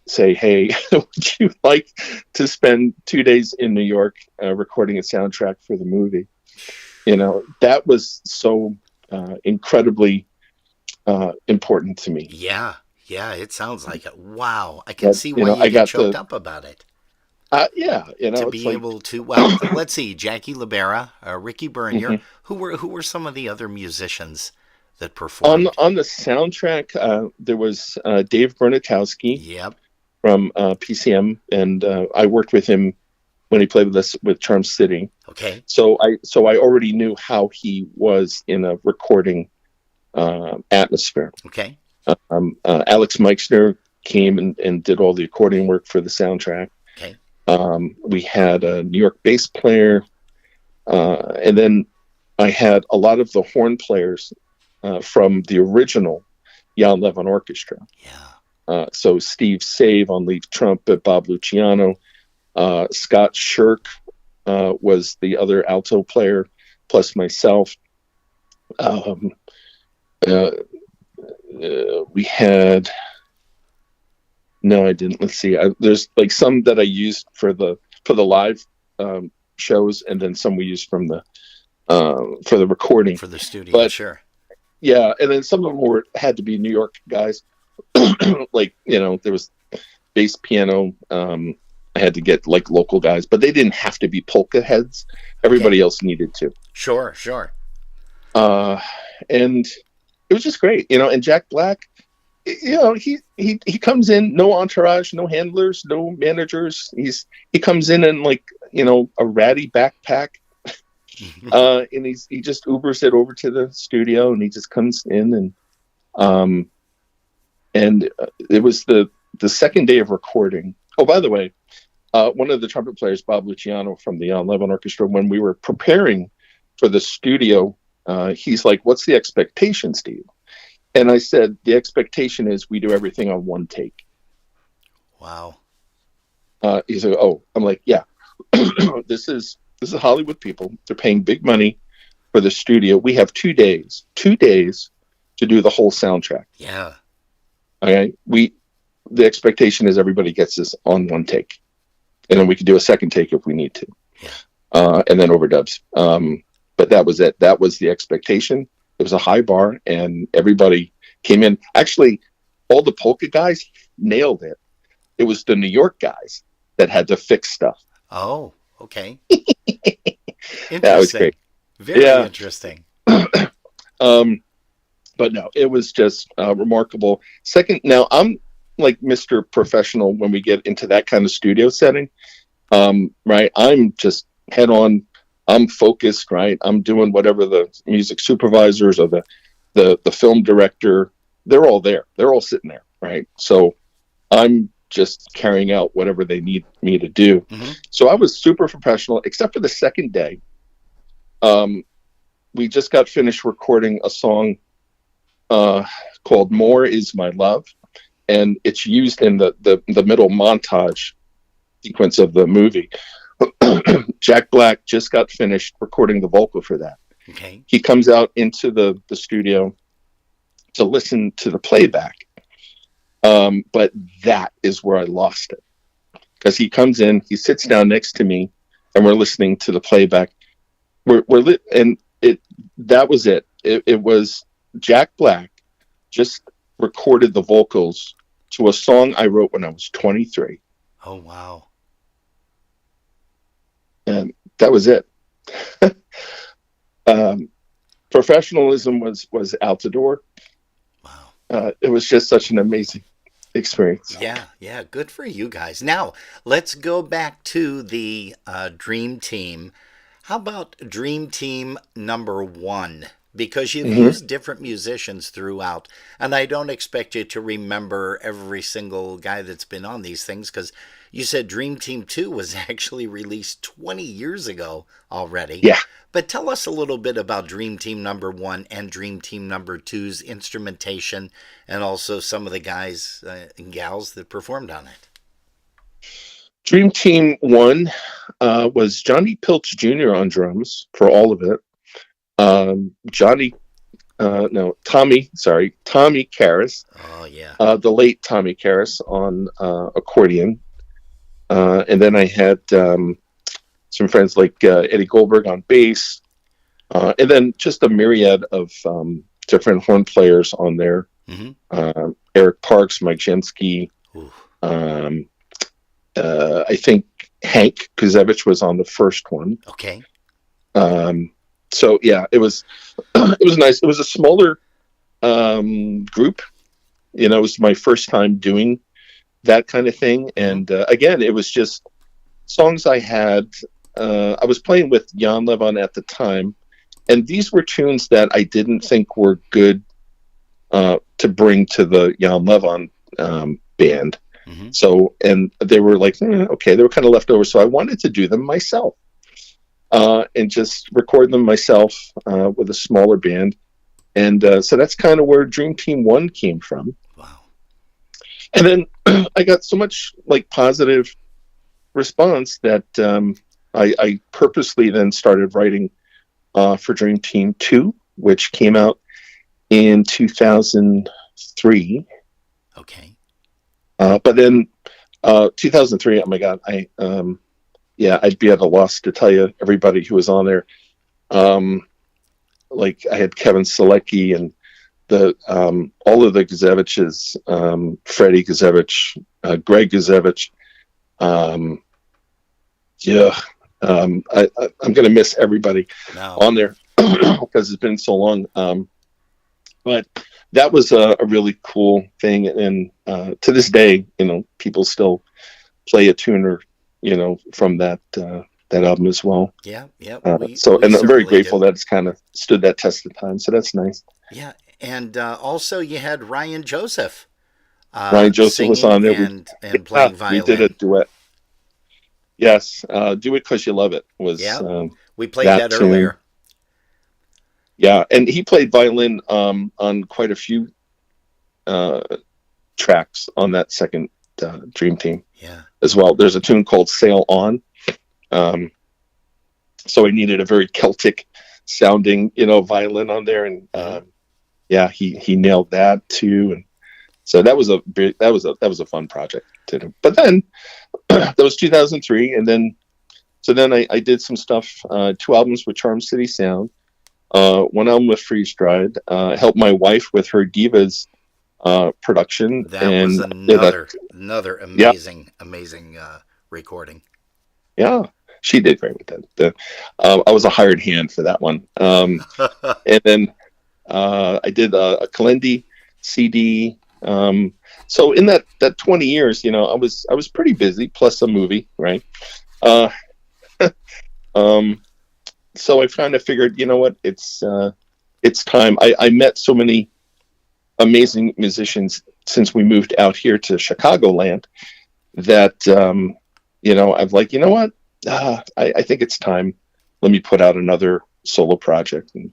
say, hey, would you like to spend 2 days in New York recording a soundtrack for the movie? That was so incredibly important to me. Yeah, it sounds like it. Wow, I can see why I you get got choked up about it. To To it's be like, able to, well, let's see, Jackie Libera, Ricky Bernier, mhm. who were some of the other musicians that on performed? on the soundtrack, there was Dave Bernatowski Yep. from PCM, and I worked with him when he played with us with Charm City. Okay. So I already knew how he was in a recording atmosphere. Okay. Alex Meixner came and did all the accordion work for the soundtrack. Okay. We had a New York bass player, and then I had a lot of the horn players from the original Jan Levin Orchestra. Yeah. So Steve Save on lead trumpet, Bob Luciano, Scott Shirk was the other alto player, plus myself. We had, no, I didn't. Let's see. There's like some that I used for the live shows, and then some we used from the for the recording For the studio, But- sure. Yeah, and then some of them had to be New York guys. Like, there was bass, piano. I had to get like local guys, but they didn't have to be polka heads. Everybody else needed to. Sure. And it was just great, and Jack Black, he comes in, no entourage, no handlers, no managers. He comes in like, a ratty backpack, and he just Ubers it over to the studio, and he just comes in, and it was the second day of recording. Oh, by the way, one of the trumpet players, Bob Luciano from the Jan Levin Orchestra, when we were preparing for the studio, he's like, "What's the expectation, Steve?" And I said, "The expectation is we do everything on one take." Wow. He's like, "Oh," I'm like, "Yeah, this is Hollywood people. They're paying big money for the studio. We have 2 days to do the whole soundtrack." Yeah. Okay, the expectation is everybody gets this on one take, and then we can do a second take if we need to, and then overdubs. But that was it. That was the expectation. It was a high bar, and everybody came in. Actually, all the polka guys nailed it. It was the New York guys that had to fix stuff. Oh, okay. Interesting. That was great. Very Yeah. interesting. But no, it was just remarkable. Second, now I'm like Mr. Professional when we get into that kind of studio setting, right? I'm just head on. I'm focused, right? I'm doing whatever the music supervisors or the film director, they're all there. They're all sitting there, right? So I'm just carrying out whatever they need me to do. Mm-hmm. So I was super professional, except for the second day. We just got finished recording a song called "More Is My Love," and it's used in the middle montage sequence of the movie. Jack Black just got finished recording the vocal for that. Okay. He comes out into the studio to listen to the playback, but that is where I lost it, because he comes in, he sits down next to me, and we're listening to the playback. That was it. It was Jack Black just recorded the vocals to a song I wrote when I was 23. Oh, wow. And that was it. Professionalism was out the door. Wow. It was just such an amazing experience. Yeah, good for you guys. Now, let's go back to the Dream Team. How about Dream Team number 1? Because you've used different musicians throughout, and I don't expect you to remember every single guy that's been on these things, because you said Dream Team 2 was actually released 20 years ago already. Yeah. But tell us a little bit about Dream Team number 1 and Dream Team number 2's instrumentation, and also some of the guys and gals that performed on it. Dream Team 1 was Johnny Pilch Jr. on drums for all of it. Johnny no, Tommy Karras, Oh yeah. the late Tommy Karras on accordion. And then I had some friends like Eddie Goldberg on bass, and then just a myriad of different horn players on there. Mm-hmm. Eric Parks, Mike Jensky. I think Hank Kuzevich was on the first one. Okay. So yeah, it was nice. It was a smaller group. You know, it was my first time doing that kind of thing, and again, it was just songs I had. I was playing with Jan Levon at the time, and these were tunes that I didn't think were good to bring to the Jan Levon band. Mm-hmm. So, and they were like, okay, they were kind of left over. So I wanted to do them myself and just record them myself with a smaller band. And so that's kind of where Dream Team 1 came from. Wow. And then I got so much like positive response that I purposely then started writing for Dream Team 2, which came out in 2003. Okay. But then 2003, oh my God, I'd be at a loss to tell you everybody who was on there. Like I had Kevin Selecki and all of the Guzeviches, Freddie Guzevich, Greg Guzevich. I'm going to miss everybody on there because it's been so long. But that was a really cool thing. And to this day, you know, people still play a tune or, you know, from that album as well. Yeah. Yeah. I'm very grateful that it's kind of stood that test of time. So that's nice. Yeah. And also you had Ryan Joseph. Ryan Joseph was on there. And playing violin. We did a duet. Yes. Do It 'Cause You Love It was. Yeah. We played that earlier. Yeah, and he played violin on quite a few tracks on that second Dream Team. Yeah. As well. There's a tune called Sail On. So I needed a very Celtic sounding, you know, violin on there, and he nailed that too. And so that was a fun project to do. But then that was 2003, and then I did some stuff, 2 albums with Charm City Sound. 1 album with Freeze Dried. Helped my wife with her Divas production. That was another amazing recording. Yeah, she did great with that. I was a hired hand for that one. And then I did a Kalendi CD. So in that 20 years, you know, I was pretty busy, plus a movie, right? So I kind of figured, you know what, it's time. I met so many amazing musicians since we moved out here to Chicagoland that, you know, I'm like, you know what, I think it's time. Let me put out another solo project. And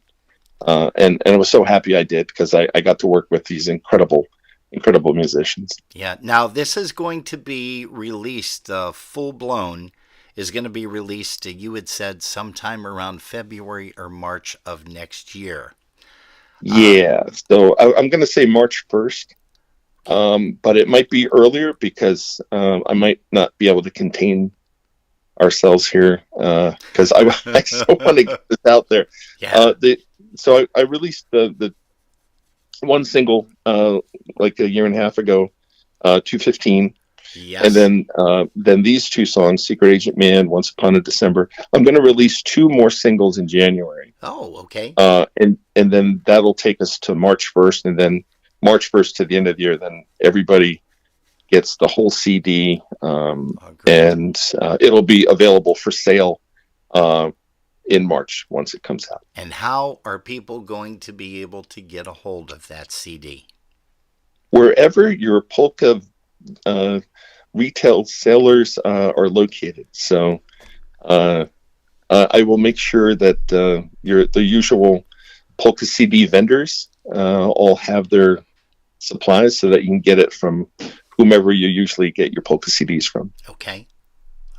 I was so happy I did, because I got to work with these incredible musicians. Yeah. Now this is going to be released full blown. Is going to be released, you had said, sometime around February or March of next year. Yeah, so I'm going to say March 1st, but it might be earlier because I might not be able to contain ourselves here because I so want to get this out there. Yeah. So I released the one single like a year and a half ago, 215. Yes. And then these 2 songs, Secret Agent Man, Once Upon a December. I'm going to release 2 more singles in January. Oh, okay. And then that'll take us to March 1st, and then March 1st to the end of the year. Then everybody gets the whole CD, and it'll be available for sale in March once it comes out. And how are people going to be able to get a hold of that CD? Wherever your polka retail sellers are located. So I will make sure that the usual polka CD vendors all have their supplies so that you can get it from whomever you usually get your polka CDs from. Okay.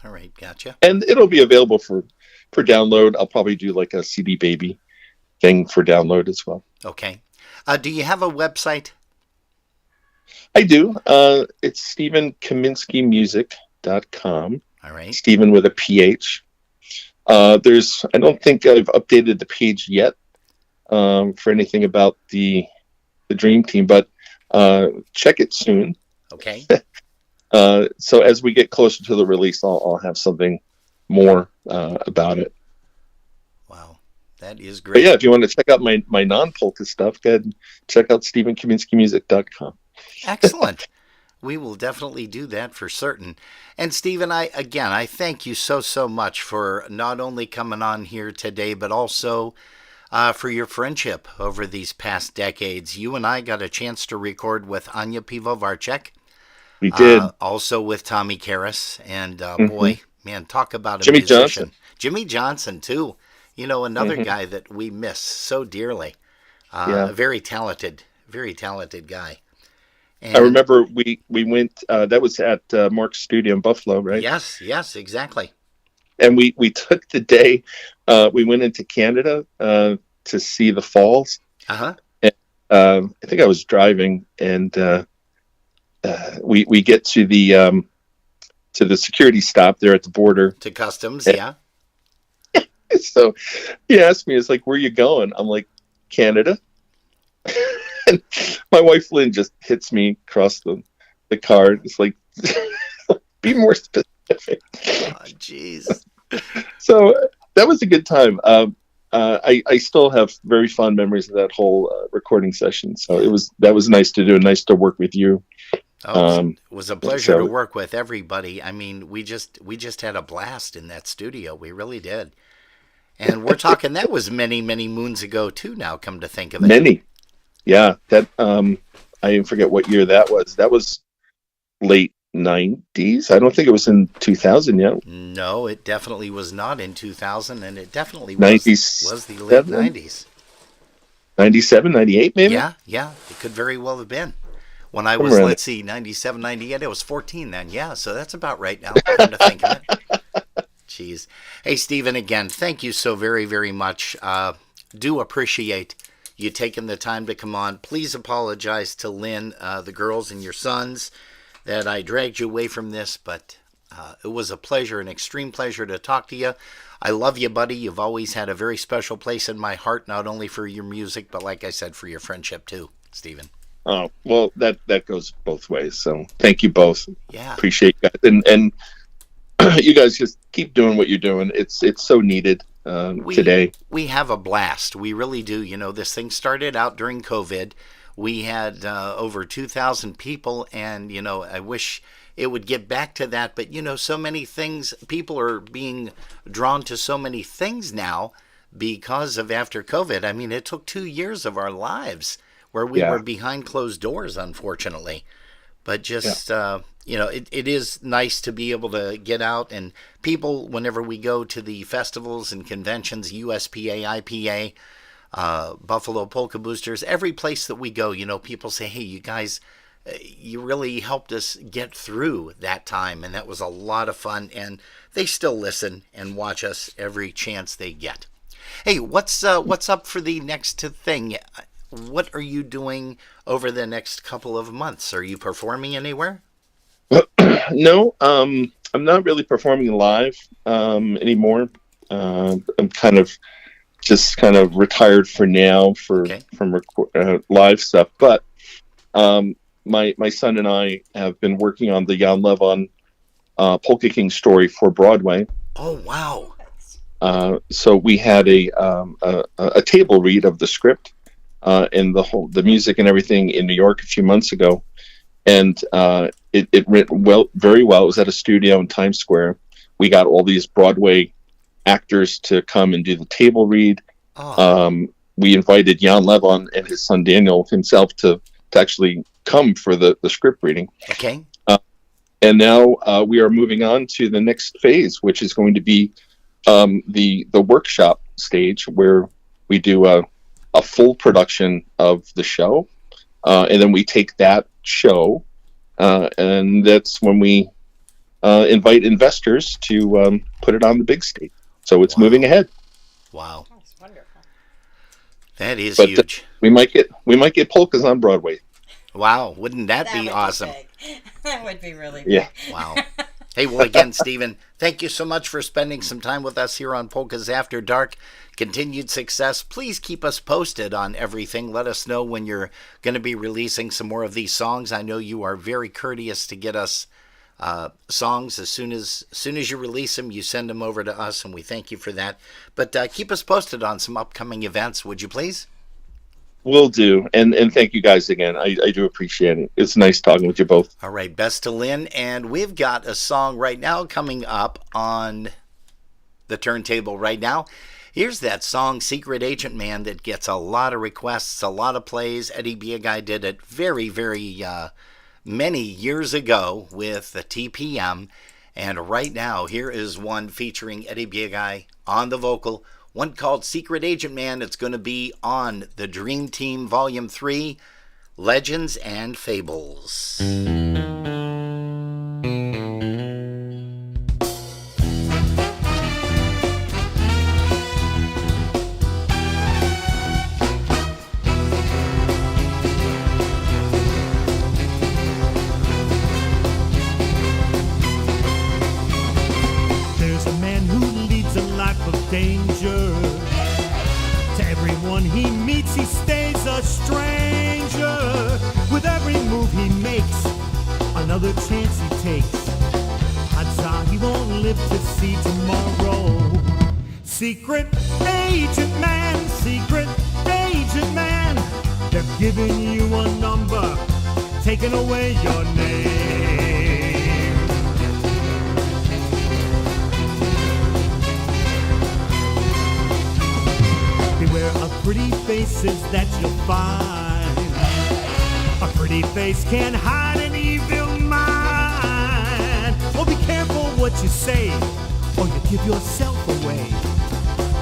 All right. Gotcha. And it'll be available for download. I'll probably do like a CD Baby thing for download as well. Okay. Do you have a website? I do. It's StephenKaminskiMusic.com. All right. Stephen with a PH. I don't think I've updated the page yet for anything about the Dream Team, but check it soon. Okay. So as we get closer to the release, I'll have something more about it. Wow, that is But great. yeah, if you want to check out my non-polka stuff, go ahead and check out StephenKaminskiMusic.com. Excellent. We will definitely do that for certain. And Stephen, I thank you so much for not only coming on here today, but also for your friendship over these past decades. You and I got a chance to record with Anya Pivovarczyk. We did. Also with Tommy Karras. And Mm-hmm. boy, man, talk about a Jimmy musician. Johnson. Jimmy Johnson, too. You know, another Mm-hmm. guy that we miss so dearly. Yeah. A very talented guy. And I remember we went, that was at Mark's studio in Buffalo, right? Yes, exactly. And we took the day, we went into Canada to see the falls. Uh-huh. And, I think I was driving, and we get to the security stop there at the border. To customs, And- yeah. So he asked me, it's like, where you going? I'm like, Canada. And my wife Lynn just hits me across the card. It's like, be more specific. Oh, jeez. So that was a good time. I still have very fond memories of that whole recording session. So that was nice to do, and nice to work with you. Oh, it was a pleasure so- to work with everybody. I mean, we just had a blast in that studio. We really did. And we're talking, that was many moons ago too now, come to think of it. Many. Yeah, that I even forget what year that was. That was late 90s. I don't think it was in 2000 yet. No, it definitely was not in 2000, and it definitely was 97? the late 90s. 97, 98 maybe? Yeah, it could very well have been. When I was, Somewhere in let's see, 97, 98, I was 14 then. Yeah, so that's about right now, come to think of it. Jeez. Hey, Stephen, again, thank you so very much. Do appreciate you taking the time to come on. Please apologize to Lynn, the girls, and your sons that I dragged you away from this, but it was a pleasure, an extreme pleasure to talk to you. I love you, buddy. You've always had a very special place in my heart, not only for your music, but like I said, for your friendship too, Stephen. Oh, well, that goes both ways. So thank you both. Yeah. Appreciate you guys. And you guys just keep doing what you're doing. It's so needed today. We have a blast. We really do. You know, this thing started out during COVID. We had over 2,000 people, and, you know, I wish it would get back to that. But, you know, so many things, people are being drawn to so many things now because of after COVID. I mean, it took 2 years of our lives where we were behind closed doors, unfortunately. But just, you know, it is nice to be able to get out, and people, whenever we go to the festivals and conventions, USPA, IPA, Buffalo Polka Boosters, every place that we go, you know, people say, hey, you guys, you really helped us get through that time, and that was a lot of fun, and they still listen and watch us every chance they get. Hey, what's up for the next thing? What are you doing over the next couple of months? Are you performing anywhere? No, I'm not really performing live anymore. I'm kind of retired for now from live stuff. But my son and I have been working on the Jan Levon Polka King story for Broadway. Oh wow! So we had a table read of the script and the music and everything in New York a few months ago, and it went very well. It was at a studio in Times Square. We got all these Broadway actors to come and do the table read. Oh. We invited Jan Levon and his son Daniel himself to actually come for the script reading. Okay. And now we are moving on to the next phase, which is going to be the workshop stage, where we do a full production of the show, and then we take that show, and that's when we invite investors to put it on the big stage. So it's moving ahead. Wow. That's wonderful. That is But huge. we might get polkas on Broadway. Wow, wouldn't that be would awesome? big. That would be really big. Yeah. Wow. Hey, well, again, Stephen, thank you so much for spending some time with us here on Polkas After Dark. Continued success. Please keep us posted on everything. Let us know when you're going to be releasing some more of these songs. I know you are very courteous to get us songs as soon as you release them. You send them over to us, and we thank you for that. But keep us posted on some upcoming events, would you please? Will do. And thank you guys again. I do appreciate it. It's nice talking with you both. All right, best to Lynn. And we've got a song right now coming up on the turntable right now. Here's that song, Secret Agent Man, that gets a lot of requests, a lot of plays. Eddie Biagai did it very, very many years ago with the TPM. And right now, here is one featuring Eddie Biagai on the vocal. One called Secret Agent Man. It's going to be on the Dream Team Volume 3, Legends and Fables. There's a man who leads a life of danger. To everyone he meets, he stays a stranger. With every move he makes, another chance he takes. Odds are he won't live to see tomorrow. Secret agent man, secret agent man. They're giving you a number, taking away your name. Beware of pretty faces that you'll find. A pretty face can hide an evil mind. Oh, be careful what you say, or you give yourself away.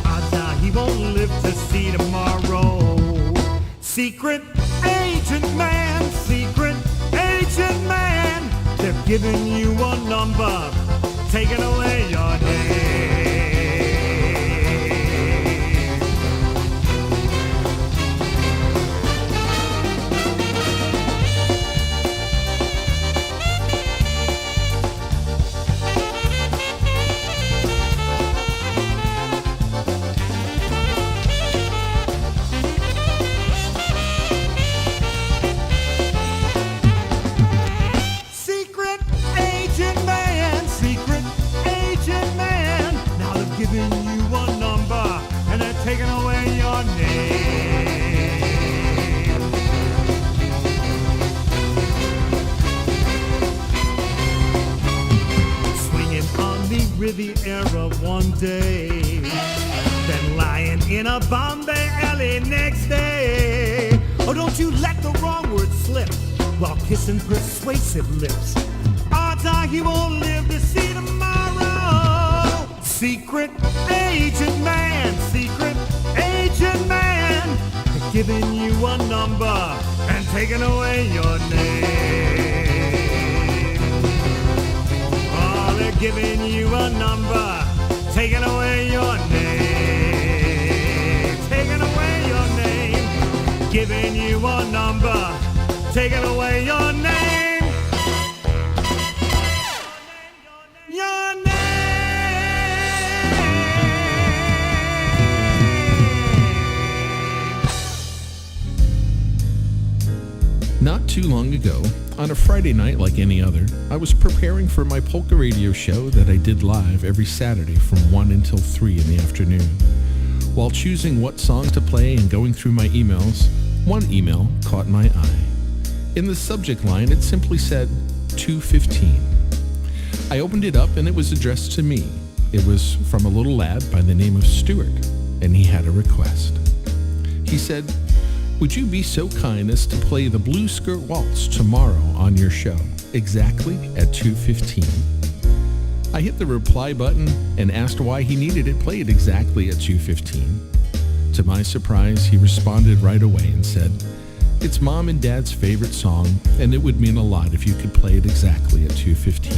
Odds are he won't live to see tomorrow. Secret agent man, secret agent man. They're giving you a number, taking away your name. Secret agent man, secret agent man. Now they're giving you a number and they're taking away your name. Swinging on the Riviera one day, then lying in a Bombay alley next day. Oh, don't you let the wrong word slip while kissing persuasive lips. Odds are he won't live to see tomorrow. Secret agent man, secret agent man. They're giving you a number and taking away your name. Oh, they're giving you a number, taking away your name. Taking away your name. Giving you a number, taking away your name. Your name. Not too long ago, on a Friday night like any other, I was preparing for my polka radio show that I did live every Saturday from 1 until 3 in the afternoon. While choosing what song to play and going through my emails, one email caught my eye. In the subject line, it simply said, 2:15. I opened it up and it was addressed to me. It was from a little lad by the name of Stuart, and he had a request. He said, would you be so kind as to play the Blue Skirt Waltz tomorrow on your show, exactly at 2:15? I hit the reply button and asked why he needed it played exactly at 2:15. To my surprise, he responded right away and said, it's Mom and Dad's favorite song, and it would mean a lot if you could play it exactly at 2:15.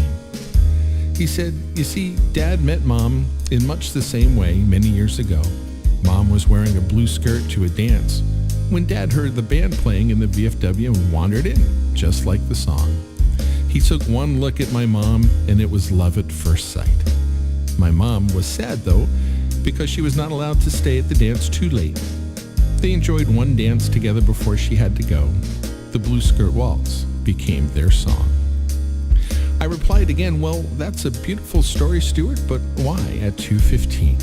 He said, you see, Dad met Mom in much the same way many years ago. Mom was wearing a blue skirt to a dance when Dad heard the band playing in the VFW and wandered in, just like the song. He took one look at my mom, and it was love at first sight. My mom was sad, though, because she was not allowed to stay at the dance too late. They enjoyed one dance together before she had to go. The Blue Skirt Waltz became their song. I replied again, well, that's a beautiful story, Stuart, but why at 2:15?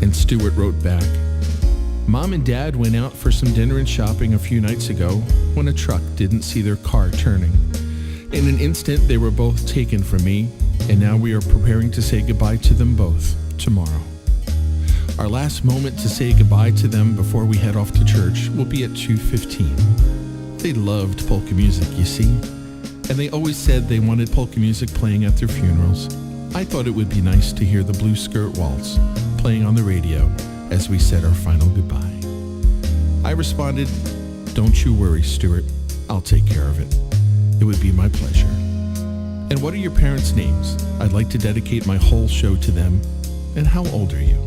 And Stuart wrote back, Mom and Dad went out for some dinner and shopping a few nights ago when a truck didn't see their car turning. In an instant, they were both taken from me, and now we are preparing to say goodbye to them both tomorrow. Our last moment to say goodbye to them before we head off to church will be at 2:15. They loved polka music, you see, and they always said they wanted polka music playing at their funerals. I thought it would be nice to hear the Blue Skirt Waltz playing on the radio as we said our final goodbye. I responded, don't you worry, Stuart. I'll take care of it. It would be my pleasure. And what are your parents' names? I'd like to dedicate my whole show to them. And how old are you?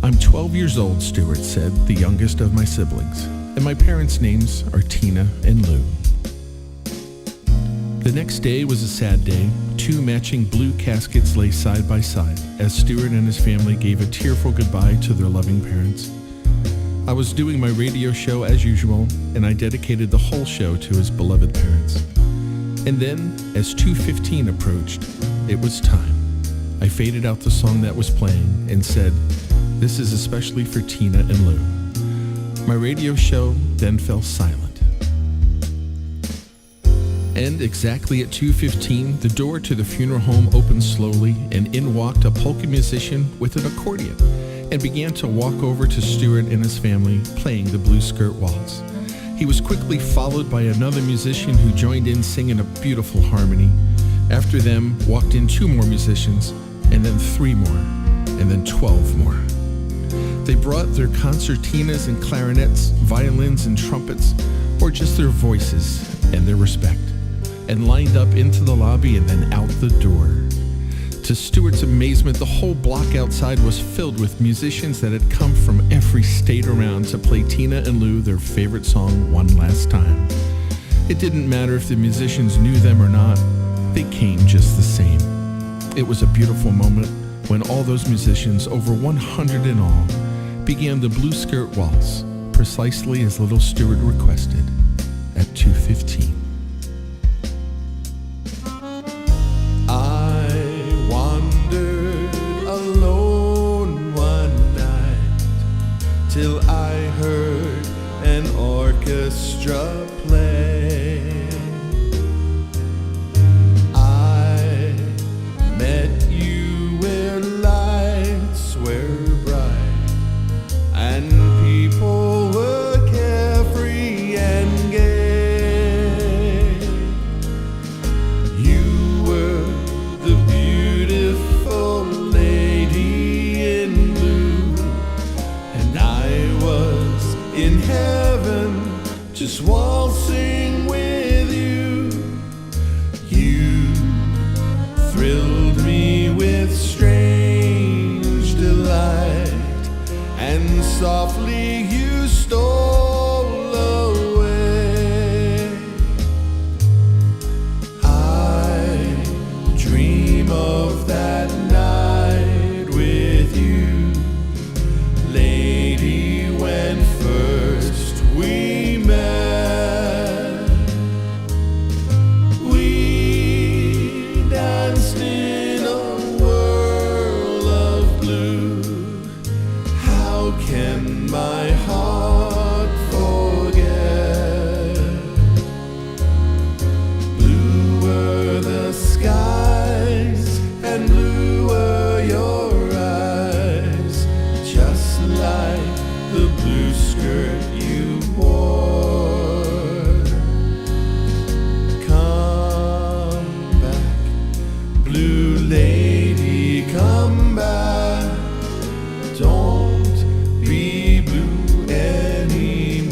I'm 12 years old, Stuart said, the youngest of my siblings. And my parents' names are Tina and Lou. The next day was a sad day. 2 matching blue caskets lay side by side as Stuart and his family gave a tearful goodbye to their loving parents. I was doing my radio show as usual, and I dedicated the whole show to his beloved parents. And then, as 2:15 approached, it was time. I faded out the song that was playing and said, this is especially for Tina and Lou. My radio show then fell silent. And exactly at 2:15, the door to the funeral home opened slowly, and in walked a polka musician with an accordion and began to walk over to Stuart and his family, playing the Blue Skirt Waltz. He was quickly followed by another musician who joined in singing a beautiful harmony. After them walked in 2 more musicians, and then 3 more, and then 12 more. They brought their concertinas and clarinets, violins and trumpets, or just their voices and their respect, and lined up into the lobby and then out the door. To Stuart's amazement, the whole block outside was filled with musicians that had come from every state around to play Tina and Lou their favorite song one last time. It didn't matter if the musicians knew them or not, they came just the same. It was a beautiful moment when all those musicians, over 100 in all, began the Blue Skirt Waltz, precisely as little Stuart requested, at 2:15. Till I heard an orchestra play. I met you where lights were bright and people were carefree and gay. You were the beautiful lady in blue, and I was in heaven just waltzing with you. You thrilled me with strange delight, and softly you stole away. I dream of that night with you, lady, when first we met. We danced in a whirl of blue. How can my heart forget? Blue were the skies and blue were your eyes, just like the blue skirt you wore. Come back, blue lady, come back. Don't be blue anymore.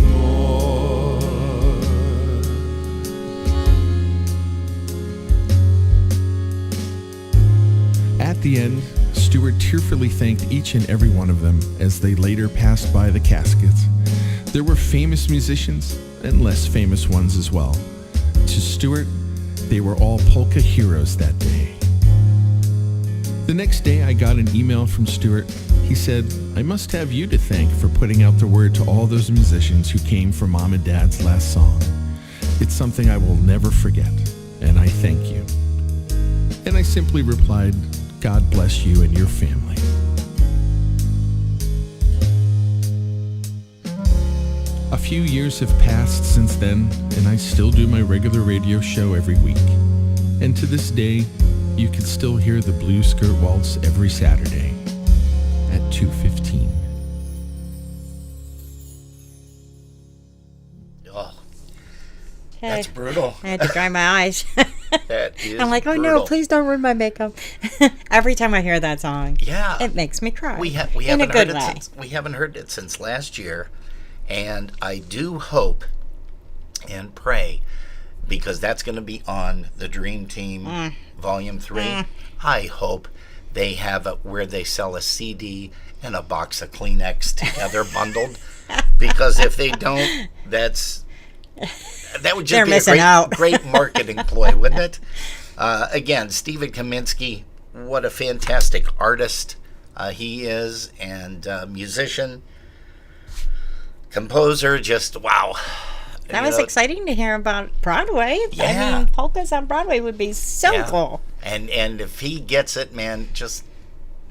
At the end, Stuart tearfully tearfully thanked each and every one of them as they later passed by the caskets. There were famous musicians and less famous ones as well. To Stuart, they were all polka heroes that day. The next day, I got an email from Stuart. He said, "I must have you to thank for putting out the word to all those musicians who came for Mom and Dad's last song. It's something I will never forget, and I thank you." And I simply replied, "God bless you and your family." A few years have passed since then, and I still do my regular radio show every week. And to this day, you can still hear the Blue Skirt Waltz every Saturday at 2:15. Oh, that's brutal. I had to dry my eyes. That is I'm like, oh brutal. no, please don't ruin my makeup. Every time I hear that song, Yeah. it makes me cry. We in haven't a good heard way. we haven't heard it since last year, and I do hope and pray, because that's going to be on the Dream Team Volume 3. I hope they have it where they sell a CD and a box of Kleenex together bundled, because if they don't, that would just They're be missing a out. great marketing ploy, wouldn't it? Again, Stephen Kaminski, what a fantastic artist he is, and musician, composer, just wow. That You was know, exciting to hear about Broadway. Yeah. I mean, polkas on Broadway would be so Yeah. cool. And if he gets it, man, just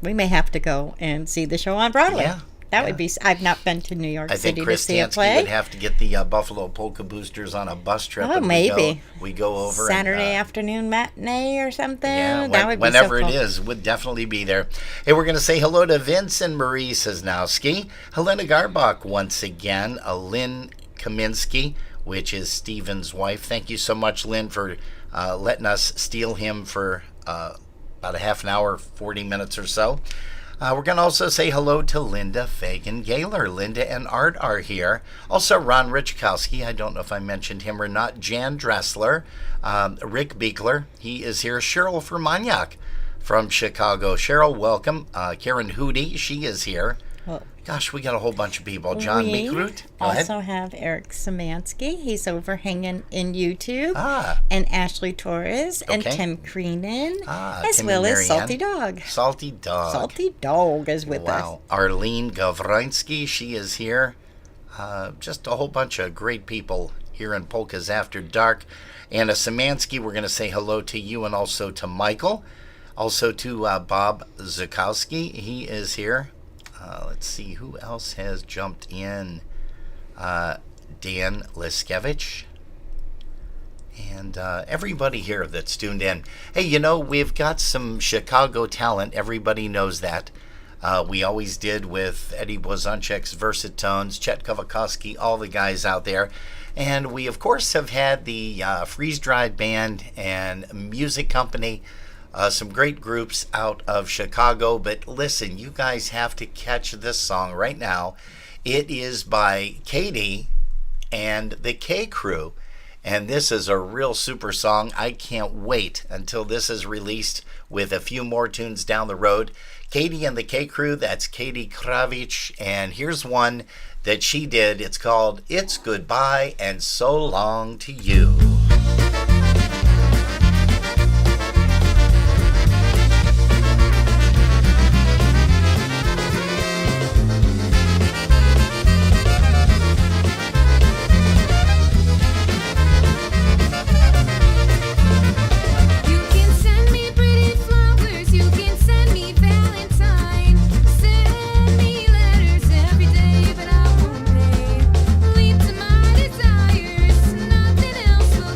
We may have to go and see the show on Broadway. Yeah. That would be. I've not been to New York I think City to Chris see a Stansky play. would have to get the Buffalo Polka Boosters on a bus trip. Oh, and maybe. we go over Saturday and, afternoon matinee or something. yeah, that would be whenever so it cool. is, would definitely be there. Hey, we're going to say hello to Vince and Marie Cisnowski, Helena Garbach once again, Lynn Kaminski, which is Stephen's wife. Thank you so much, Lynn, for letting us steal him for about a half an hour, 40 minutes or so. We're going to also say hello to Linda Fagan-Gaylor. Linda and Art are here. Also, Ron Richkowski. I don't know if I mentioned him or not. Jan Dressler. Rick Beekler. He is here. Cheryl Fermaniak from Chicago. Cheryl, welcome. Karen Hootie. She is here. Well, Gosh, we got a whole bunch of people. John we Mikrut. Go ahead. also have Eric Szymanski. He's over hanging in YouTube. Ah. And Ashley Torres and Okay. Tim Creenan. as Tim well and as Marianne. Salty Dog. Salty Dog. Salty Dog is with us. Wow. Arlene Gavrinsky, she is here. Just a whole bunch of great people here in Polkas After Dark. Anna Szymanski, we're going to say hello to you and also to Michael. Also to Bob Zukowski, he is here. Let's see, who else has jumped in? Dan Liskevich. And everybody here that's tuned in. Hey, you know, we've got some Chicago talent. Everybody knows that. We always did with Eddie Blazonczyk's Versatones, Chet Kovakowski, all the guys out there. And we, of course, have had the Freeze Dried Band and Music Company, some great groups out of Chicago. But listen, you guys have to catch this song right now. It is by Katie and the K Crew. And this is a real super song. I can't wait until this is released with a few more tunes down the road. Katie and the K Crew, that's Katie Kravich. And here's one that she did. It's called It's Goodbye and So Long to You. You can send me pretty flowers, you can send me Valentine, send me letters every day, but I won't pay. Leap to my desires, nothing else will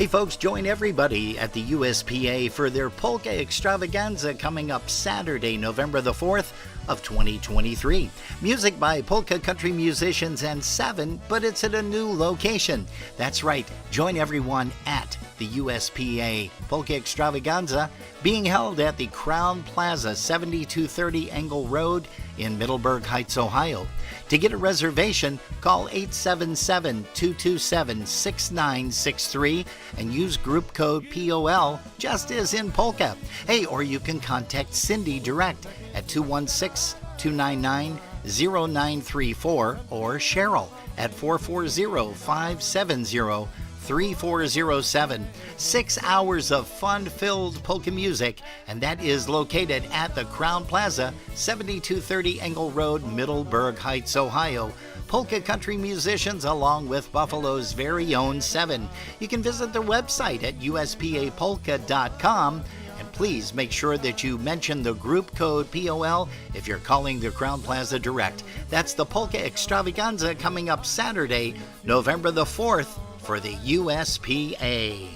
Hey folks, join everybody at the USPA for their Polka Extravaganza coming up Saturday, November the 4th of 2023. Music by polka country musicians and 7, but it's at a new location. That's right, join everyone at the USPA Polka Extravaganza being held at the Crown Plaza, 7230 Engle Road in Middleburg Heights, Ohio. To get a reservation, call 877-227-6963 and use group code POL, just as in polka. Hey, or you can contact Cindy direct at 216-299-0934 or Cheryl at 440-570-3407. 6 hours of fun-filled polka music, and that is located at the Crown Plaza, 7230 Engle Road, Middleburg Heights, Ohio. Polka country musicians along with Buffalo's very own 7. You can visit their website at uspapolka.com. And please make sure that you mention the group code POL if you're calling the Crown Plaza direct. That's the Polka Extravaganza coming up Saturday, November the 4th for the USPA.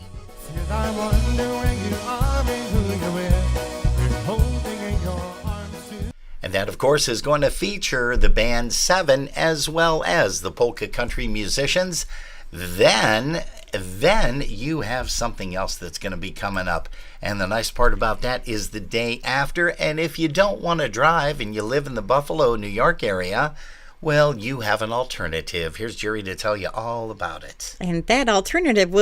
I wonder where you are and who you're with. You're holding in your arms too. And that, of course, is going to feature the band 7 as well as the polka country musicians. Then you have something else that's going to be coming up. And the nice part about that is the day after. And if you don't want to drive and you live in the Buffalo, New York area, well, you have an alternative. Here's Jerry to tell you all about it. And that alternative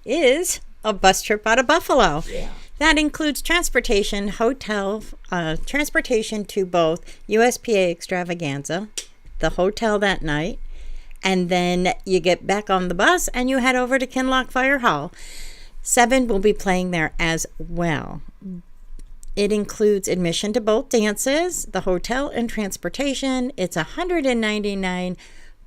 is a bus trip out of Buffalo. Yeah. That includes transportation, hotel, transportation to both USPA Extravaganza, the hotel that night, and then you get back on the bus and you head over to Kinloch Fire Hall. 7 will be playing there as well. It includes admission to both dances, the hotel, and transportation. It's $199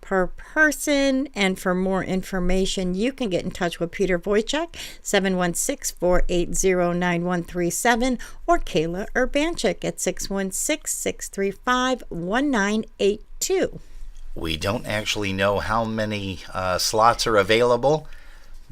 per person. And for more information, you can get in touch with Peter Wojcik, 716-480-9137, or Kayla Urbanchik at 616-635-1982. We don't actually know how many slots are available,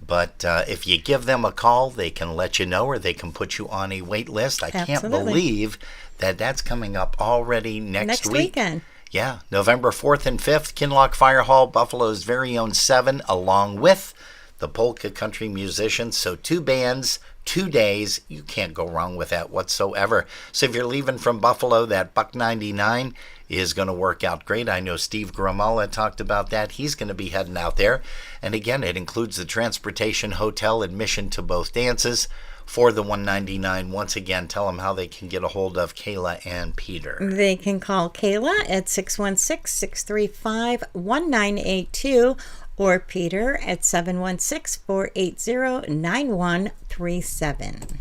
but if you give them a call, they can let you know or they can put you on a wait list. I can't believe that that's coming up already next week. Weekend. Yeah, November 4th and 5th, Kinloch Fire Hall, Buffalo's very own 7, along with the polka country musicians. So 2 bands, 2 days. You can't go wrong with that whatsoever. So if you're leaving from Buffalo, that $1.99 is going to work out great. I know Steve Gramala talked about that. He's going to be heading out there. And again, it includes the transportation, hotel, admission to both dances for the $199. Once again, tell them how they can get a hold of Kayla and Peter. They can call Kayla at 616-635-1982 or Peter at 716-480-9137.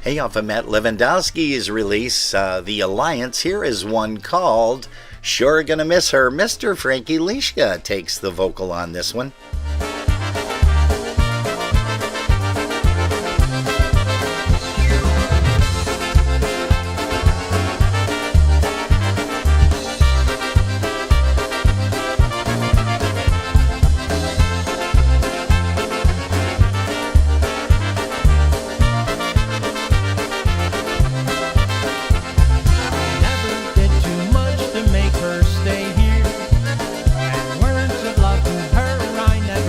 Hey, off of Matt Lewandowski's release, The Alliance, here is one called Sure Gonna Miss Her. Mr. Frankie Lishka takes the vocal on this one. Stay here, and words of love to her I never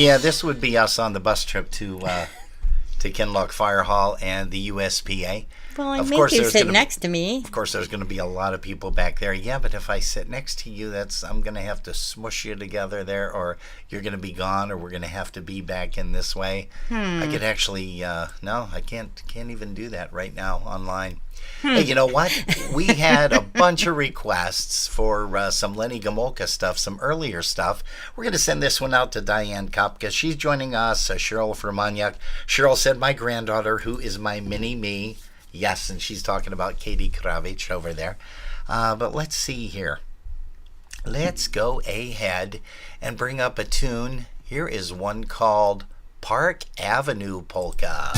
Yeah, this would be us on the bus trip to Kinloch Fire Hall and the USPA. Well, I Of make course you there's sit gonna- next to me. Of course, there's going to be a lot of people back there. Yeah, but if I sit next to you, I'm going to have to smush you together there, or you're going to be gone, or we're going to have to be back in this way. I could actually, no, I can't even do that right now online. Hey, you know what? We had a bunch of requests for some Lenny Gomolka stuff, some earlier stuff. We're going to send this one out to Diane Kopka. She's joining us, Cheryl from Monyak. Cheryl said, my granddaughter, who is my mini-me. Yes, and she's talking about Katie Kravich over there. But let's see here. Let's go ahead and bring up a tune. Here is one called Park Avenue Polka.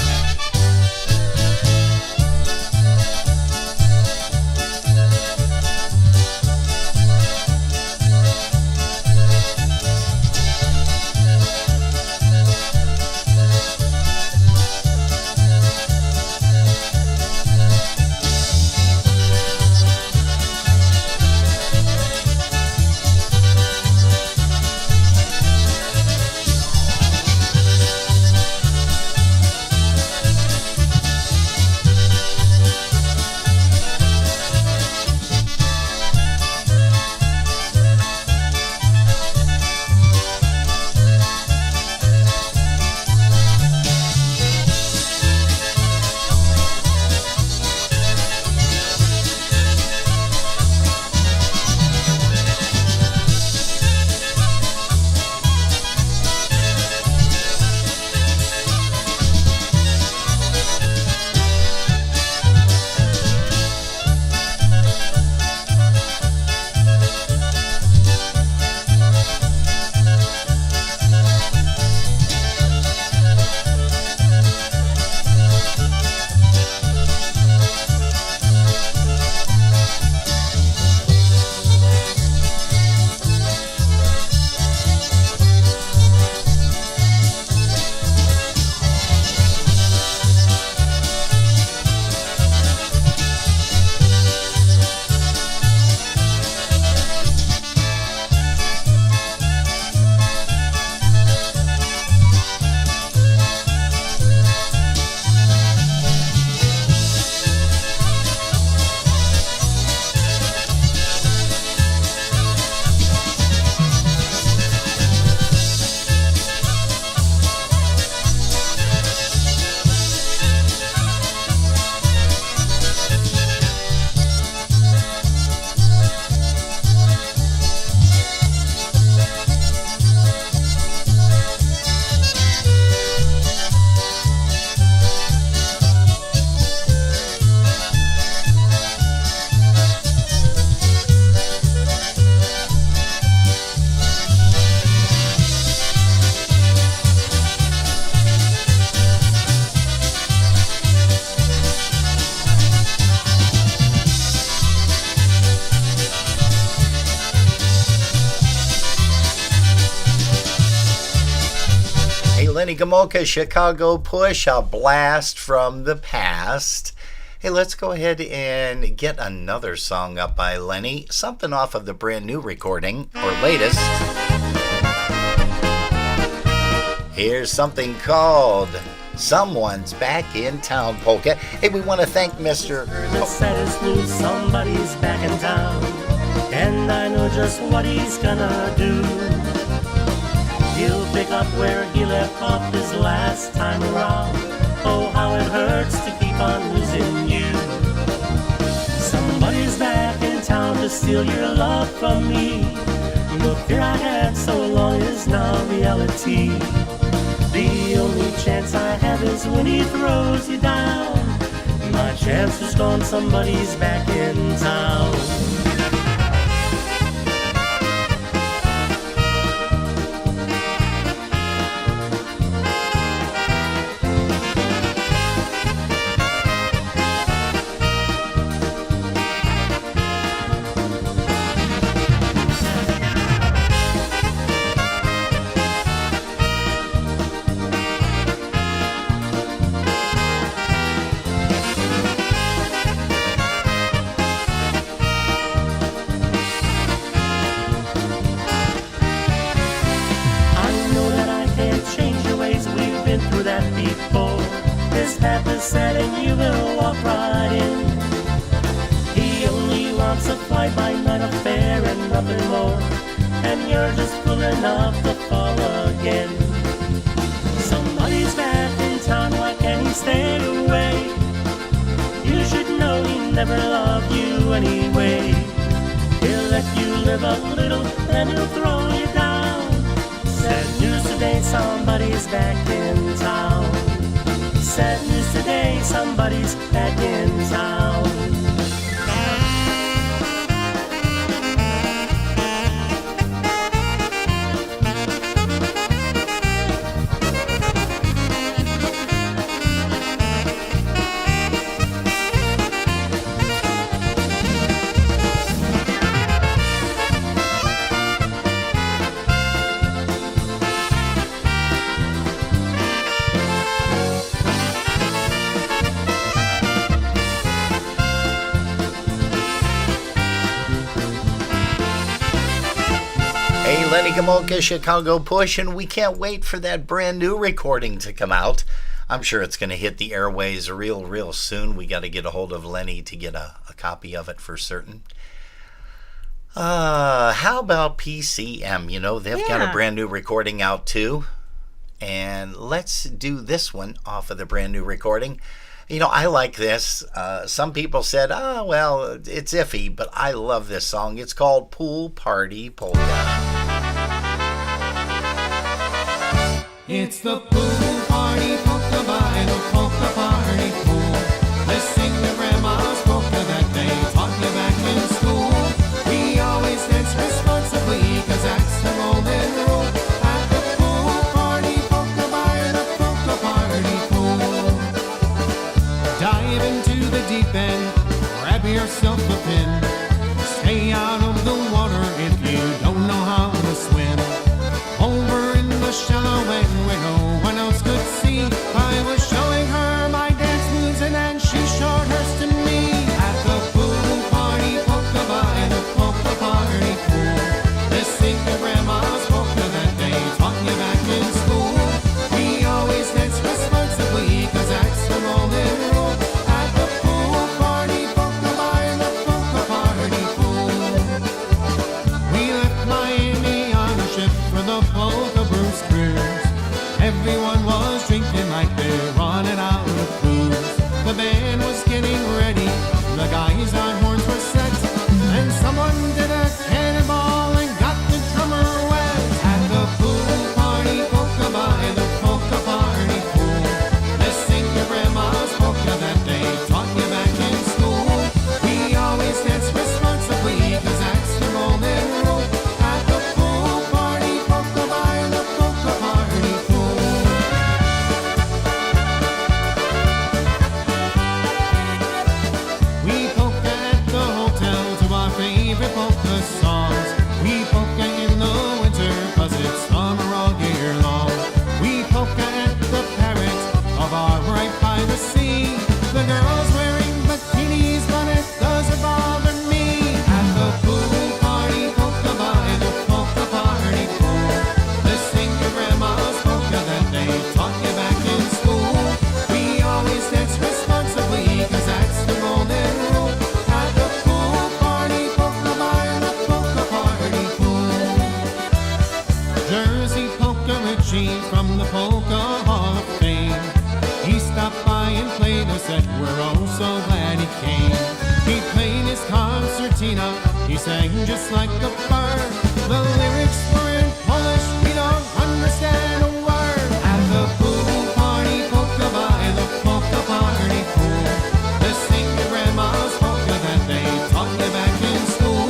Lenny Gomolka, Chicago Push, a blast from the past. Hey, let's go ahead and get another song up by Lenny, something off of the brand new recording, or latest. Here's something called Someone's Back in Town Polka. Hey, we want to thank Mr. The saddest news, somebody's back in town, and I know just what he's gonna do. He'll pick up where he left off his last time around. Oh, how it hurts to keep on losing you. Somebody's back in town to steal your love from me. The fear I had so long is now reality. The only chance I have is when he throws you down. My chance is gone, somebody's back in town. enough to fall again. Somebody's back in town, why can't he stay away? You should know he never loved you anyway. He'll let you live a little, then he'll throw you down. Sad news today, somebody's back in town. Sad news today, somebody's back in town. Hey, Lenny Gomulka, Chicago Push, and we can't wait for that brand new recording to come out. I'm sure it's going to hit the airways real soon. We got to get a hold of Lenny to get a copy of it for certain. How about PCM? You know, they've got a brand new recording out too. And let's do this one off of the brand new recording. You know, I like this. Some people said, oh, well, it's iffy, but I love this song. It's called Pool Party Polka. It's the pool party polka by the polka party pool. Let's sing the grandma's polka that they taught you back in school. We always dance responsibly, cause that's the golden rule. At the pool party polka by the polka party pool. Dive into the deep end, grab yourself a pin. Stay out of the water if you don't know how to swim. Over in the shallow end where no one else could see, I was showing her my dance moves and then she showed hers to me. At the pool party polka by the polka party pool. Let's sing the grandma's polka that they taught you back in school. We always dance responsibly, cause that's the golden rule. At the pool party polka by the polka party pool. We left Miami on a ship for the polka Bruce cruise. Everyone was drinking like they're running out of booze. The band was getting ready, the guys on horns were set, and someone did a cannonball and got the drummer wet. At the pool party polka by the polka party pool. Let's sing your grandma's polka that they taught you back in school. We always dance responsibly, cause that's the golden rule. At the pool party polka by the polka party pool. We polka at the hotel to our favorite polka songs. We polka in the winter cause it's summer all year long. We polka at the Parrot, a bar right by the sea. The girls wearing bikinis but it doesn't bother me. At the pool party polka by the polka party pool. Let's sing your grandma's polka that they taught you back in school. We always dance responsibly, cause that's the golden rule. At the pool party polka by the polka party pool. Jersey Polka Richie from the Polka Hall of Fame. He stopped by and played a set, we're oh so glad he came. He played his concertina, he sang just like a bird. The lyrics were in Polish, we don't understand a word. At the pool party polka by the polka party pool. Let's sing the grandma's polka that they taught you back in school.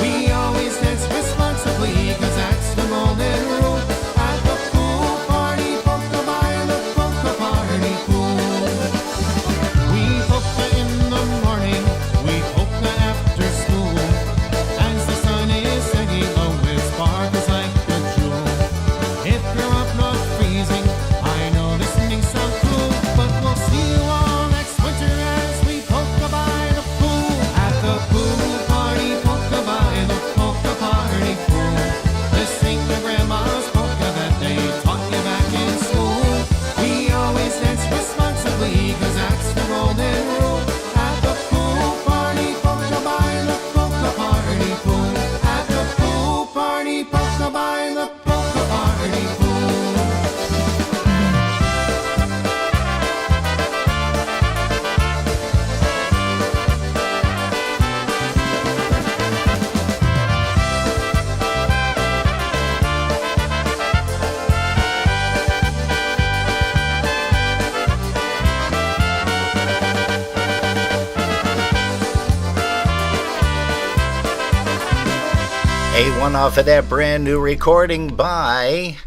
We always dance responsibly, cause that's the golden rule. At the pool party polka by the polka party pool. We polka in the morning, we polka after school. As the sun is setting low, it sparkles One off of that brand new recording by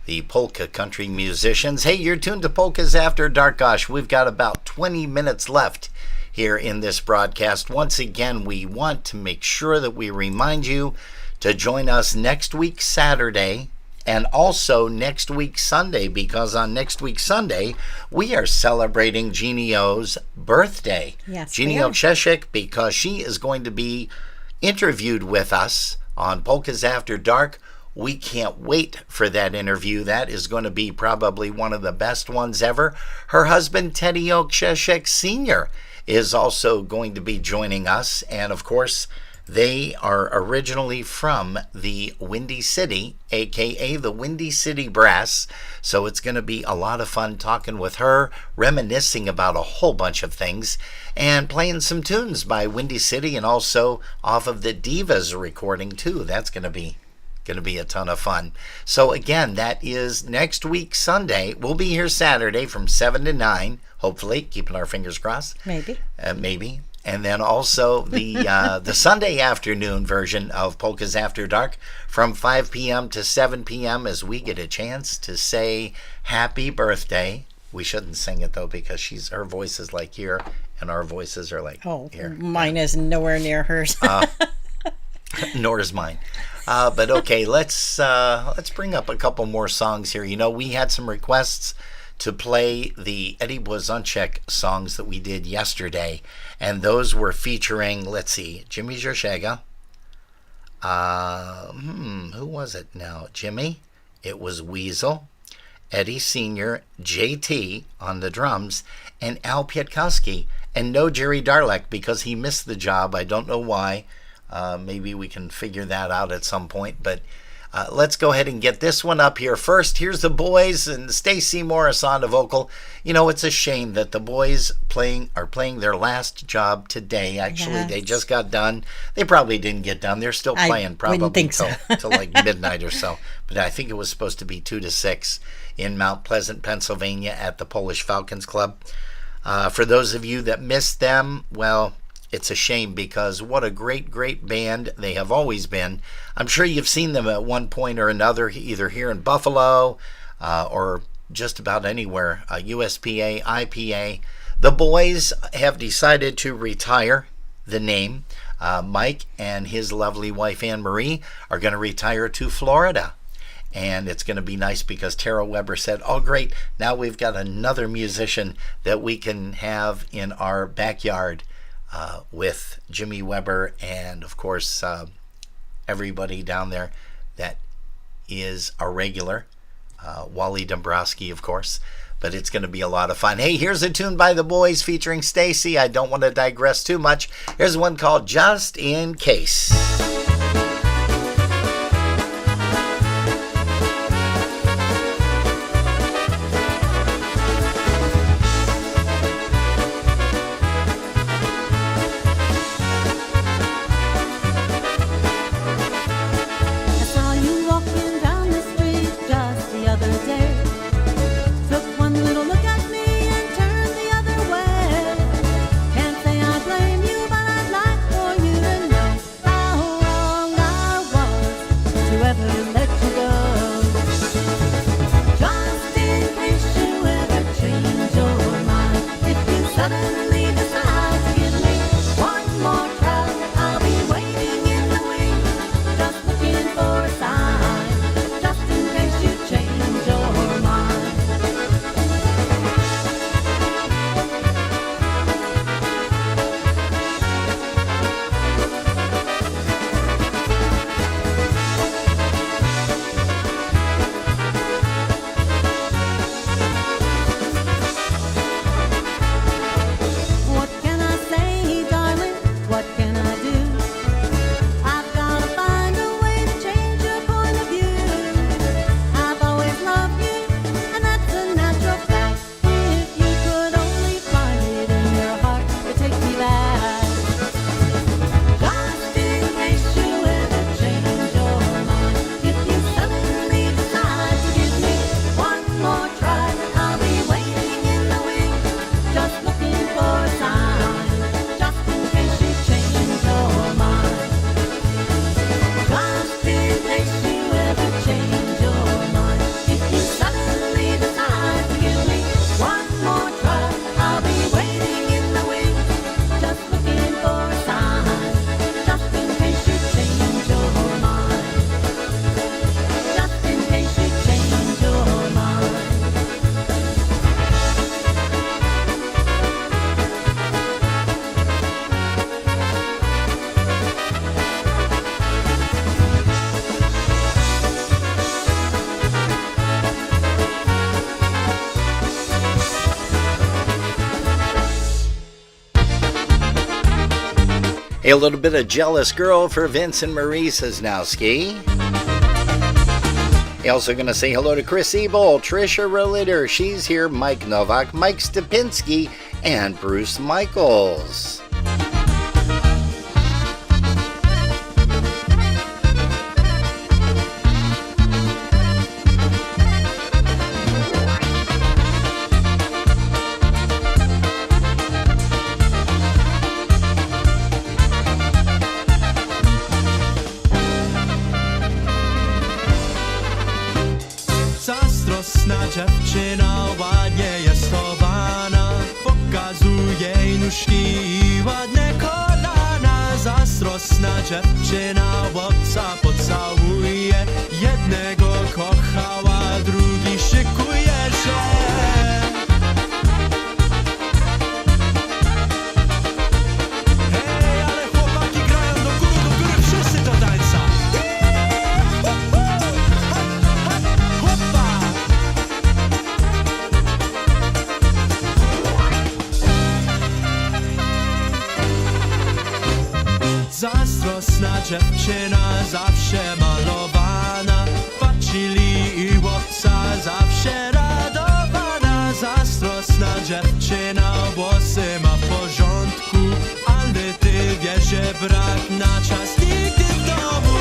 the Polka Country Musicians. Hey, you're tuned to Polkas After Dark. Gosh, we've got about 20 minutes left here in this broadcast. Once again, we want to make sure that we remind you to join us next week Saturday and also next week Sunday, because on next week Sunday we are celebrating Jeannie O's birthday. Yes, Jeannie O because she is going to be interviewed with us on Polkas After Dark. We can't wait for that interview. That is going to be probably one of the best ones ever. Her husband, Teddy Oksheshek Sr., is also going to be joining us. And of course, they are originally from the Windy City, aka the Windy City Brass. So it's going to be a lot of fun talking with her, reminiscing about a whole bunch of things, and playing some tunes by Windy City and also off of the Divas recording too. That's going to be a ton of fun. So again, that is next week Sunday. We'll be here Saturday from 7 to 9, hopefully, keeping our fingers crossed. Maybe. And then also the Sunday afternoon version of Polkas After Dark from 5 p.m. to 7 p.m. as we get a chance to say happy birthday. We shouldn't sing it though, because her voice is like here and our voices are like here. Mine is nowhere near hers. Nor is mine. But okay, let's bring up a couple more songs here. You know, we had some requests to play the Eddie Blazonczyk songs that we did yesterday, and those were featuring, let's see, Jimmy Jershega. Who was it now? Jimmy? It was Weasel, Eddie Sr., JT on the drums, and Al Pietkowski. And no Jerry Darlek, because he missed the job. I don't know why. Maybe we can figure that out at some point, but let's go ahead and get this one up here first. Here's the Boys and Stacey Morris on the vocal. You know, it's a shame that the Boys are playing their last job today. Actually, Yes. They just got done. They probably didn't get done. They're still playing probably so. till like midnight or so. But I think it was supposed to be 2 to 6 in Mount Pleasant, Pennsylvania at the Polish Falcons Club. For those of you that missed them, well, it's a shame, because what a great, great band they have always been. I'm sure you've seen them at one point or another, either here in Buffalo or just about anywhere, USPA, IPA. The Boys have decided to retire the name. Mike and his lovely wife Anne-Marie are going to retire to Florida. And it's going to be nice, because Tara Weber said, oh great, now we've got another musician that we can have in our backyard with Jimmy Weber and of course everybody down there that is a regular, Wally Dombrowski of course. But it's going to be a lot of fun. Hey, here's a tune by the Boys featuring Stacy. I don't want to digress too much. Here's one called Just in Case. I saw you walking down the street just the other day. Took one little look at me and turned the other way. Can't say I blame you, but I'd like for you to know how A little bit of Jealous Girl for Vince and Marie Sosnowski. Also going to say hello to Chris Ebel, Trisha Relitter, she's here, Mike Novak, Mike Stupinski, and Bruce Michaels. Zazdrosna dziewczyna ładnie jest chowana, pokazuje jej nóżki i ładne kolana. Zazdrosna dziewczyna chłopca pocałuje, jednego kochała, drugi szykuje się. Hej, ale chłopaki grają do góry, wszyscy do tańca. Zazdrosna dziewczyna zawsze malowana, patrzyli i chłopca zawsze radowana. Zazdrosna dziewczyna włosy ma w porządku, ale ty wiesz, że brak na czas nigdy w domu.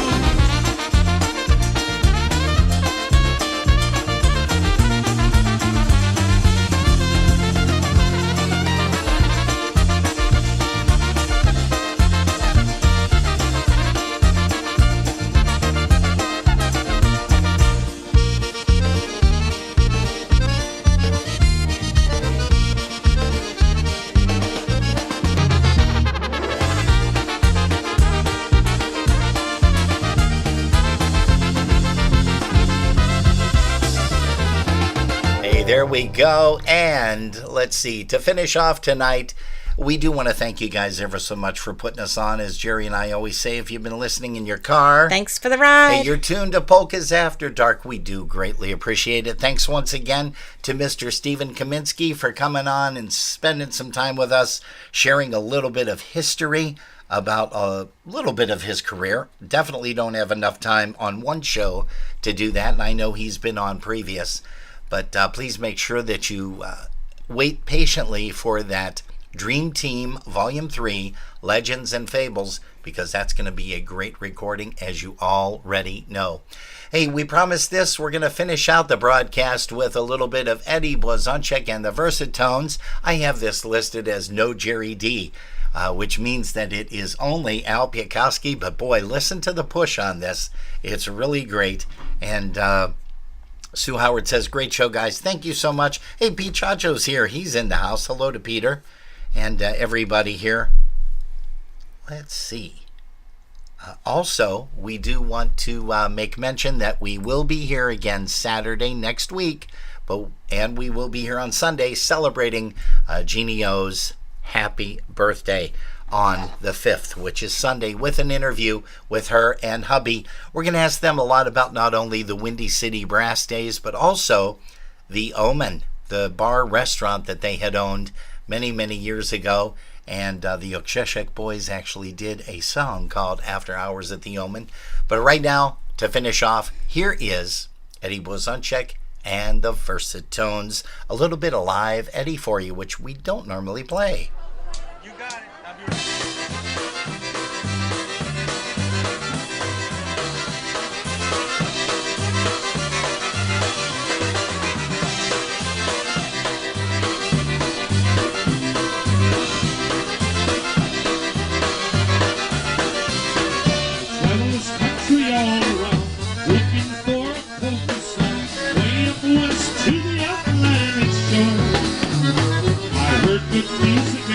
There we go. And let's see, to finish off tonight, we do want to thank you guys ever so much for putting us on. As Jerry and I always say, if you've been listening in your car, thanks for the ride. Hey, you're tuned to Polkas After Dark. We do greatly appreciate it. Thanks once again to Mr. Stephen Kaminski for coming on and spending some time with us, sharing a little bit of history about a little bit of his career. Definitely don't have enough time on one show to do that, and I know he's been on previous. But please make sure that you wait patiently for that Dream Team Volume 3, Legends and Fables, because that's going to be a great recording, as you already know. Hey, we promised this. We're going to finish out the broadcast with a little bit of Eddie Blazonczyk and the Versatones. I have this listed as No Jerry D, which means that it is only Al Piakowski. But boy, listen to the push on this. It's really great. And Sue Howard says, great show, guys. Thank you so much. Hey, Pete Chacho's here. He's in the house. Hello to Peter and everybody here. Let's see. Also, we do want to make mention that we will be here again Saturday next week, and we will be here on Sunday celebrating Jeannie O's happy birthday on the 5th, which is Sunday, with an interview with her and hubby. We're going to ask them a lot about not only the Windy City Brass Days, but also the Omen, the bar restaurant that they had owned many, many years ago. And the Oksheshek boys actually did a song called After Hours at the Omen. But right now, to finish off, here is Eddie Blazonczyk and the Versatones. A little bit of live Eddie for you, which we don't normally play. You got it. Way up west to the Atlantic shore. I heard good music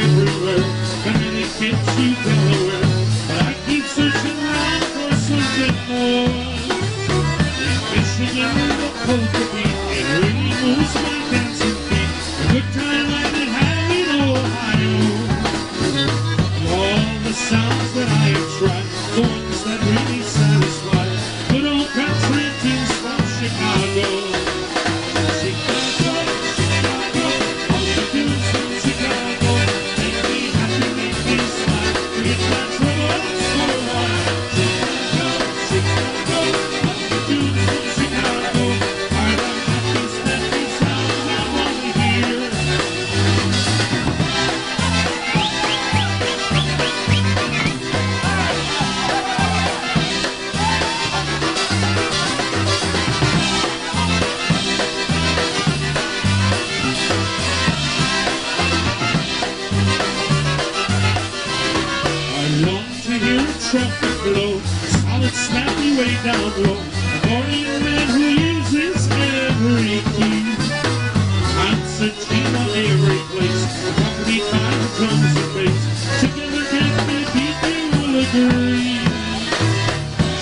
trumpet blow, solid snappy way down low. A warrior man who uses every key. Concertina every place, property time drums and bass. Together can be beat, they will agree.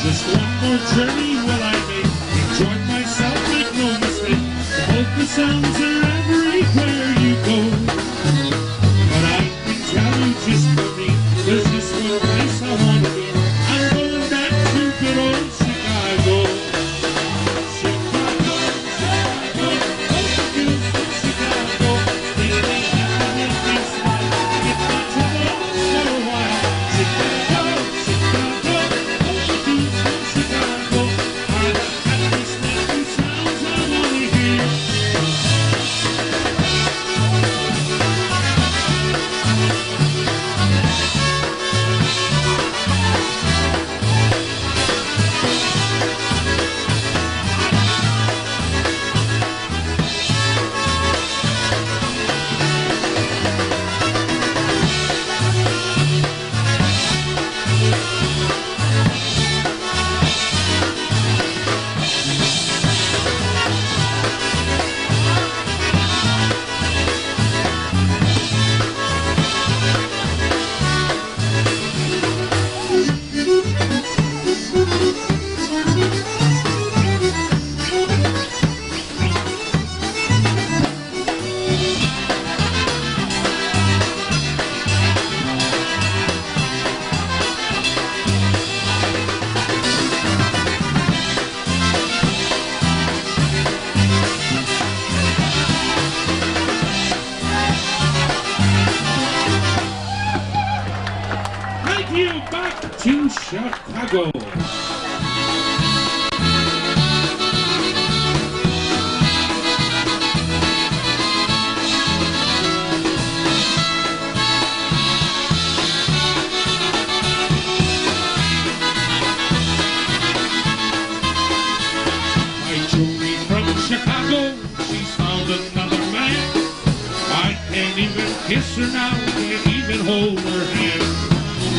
Just one more journey will I make, enjoy myself, make no mistake. The polka sounds are everywhere you go. But I can tell you just for me, there's just one place I want to be. I'm going back to good old Chicago. Chicago, Chicago, polka girls from Chicago. They make me smile, get my trouble off for a while. Chicago, Chicago, polka girls from Chicago. Are the happiest, snappy sounds I want to hear. Take you back to Chicago. My Julie from Chicago, she's found another man. I can't even kiss her now, can't even hold her hand.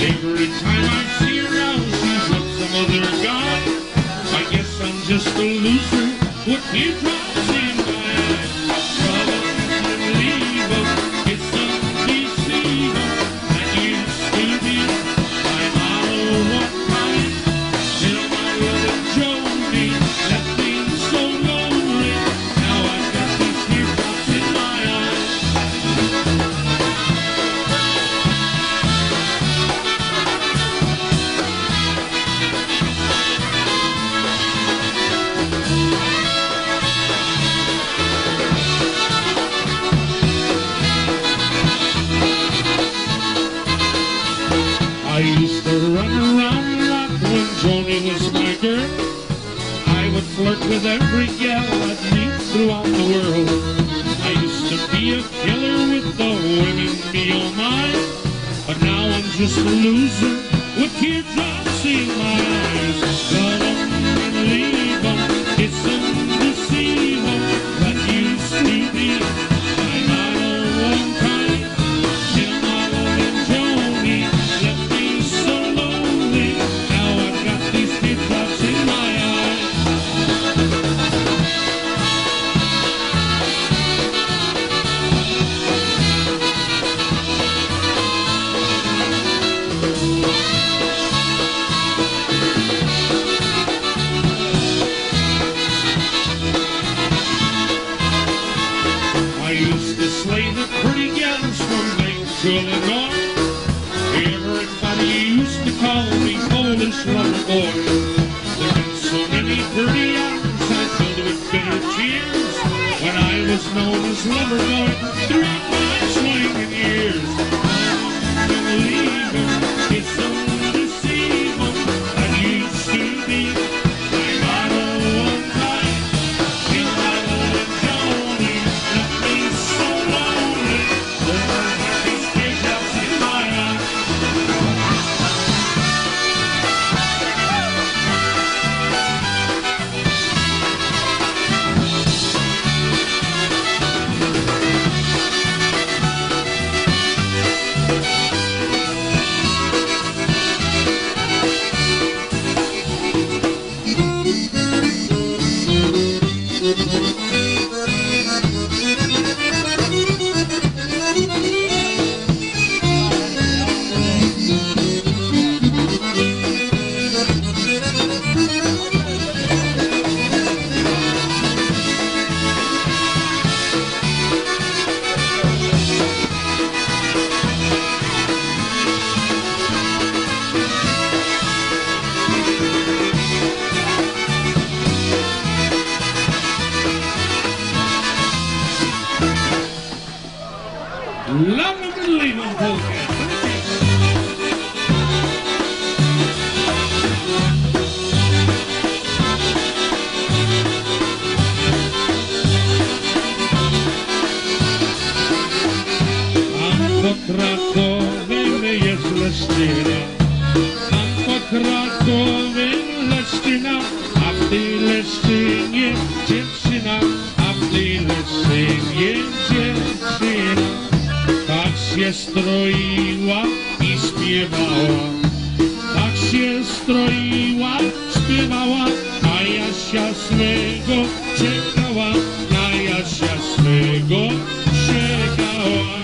Every time I see her now, she's with some other guy. I guess I'm just a loser, what teardrops in my eyes. Brother, leave 'em, it's undeceive 'em. That used to be my motto one time. Till my little Joni left me so lonely. Now I've got these teardrops in my eyes. I used to run around a lot when Joni was my girl. I would flirt with every gal I'd meet throughout the world. I used to be a killer with the women, be all mine. But now I'm just a loser with teardrops in my eyes. Cut 'em and leave 'em, it's undeceive 'em. That used to be my motto one time. Till my loving Joni left me so lonely. Now I've got these teardrops in my eyes. I used to slay the pretty gals from Maine to Illinois. Everybody used to call me Polish lover boy. There been so many pretty hours I filled with bitter tears when I was known as lover boy throughout my swinging years. I'm leaving, it's undeceiving. That used to be my motto one time. Till my little Joni left me so lonely. There are these teardrops in my eyes. Leszczyna. Tam pod Krakowem Leszczyna, a w tej Leszczynie dziewczyna, a w tej Leszczynie dziewczyna. Tak się stroiła i śpiewała, tak się stroiła, śpiewała, a Jasia swego czekała, na Jasia swego czekała.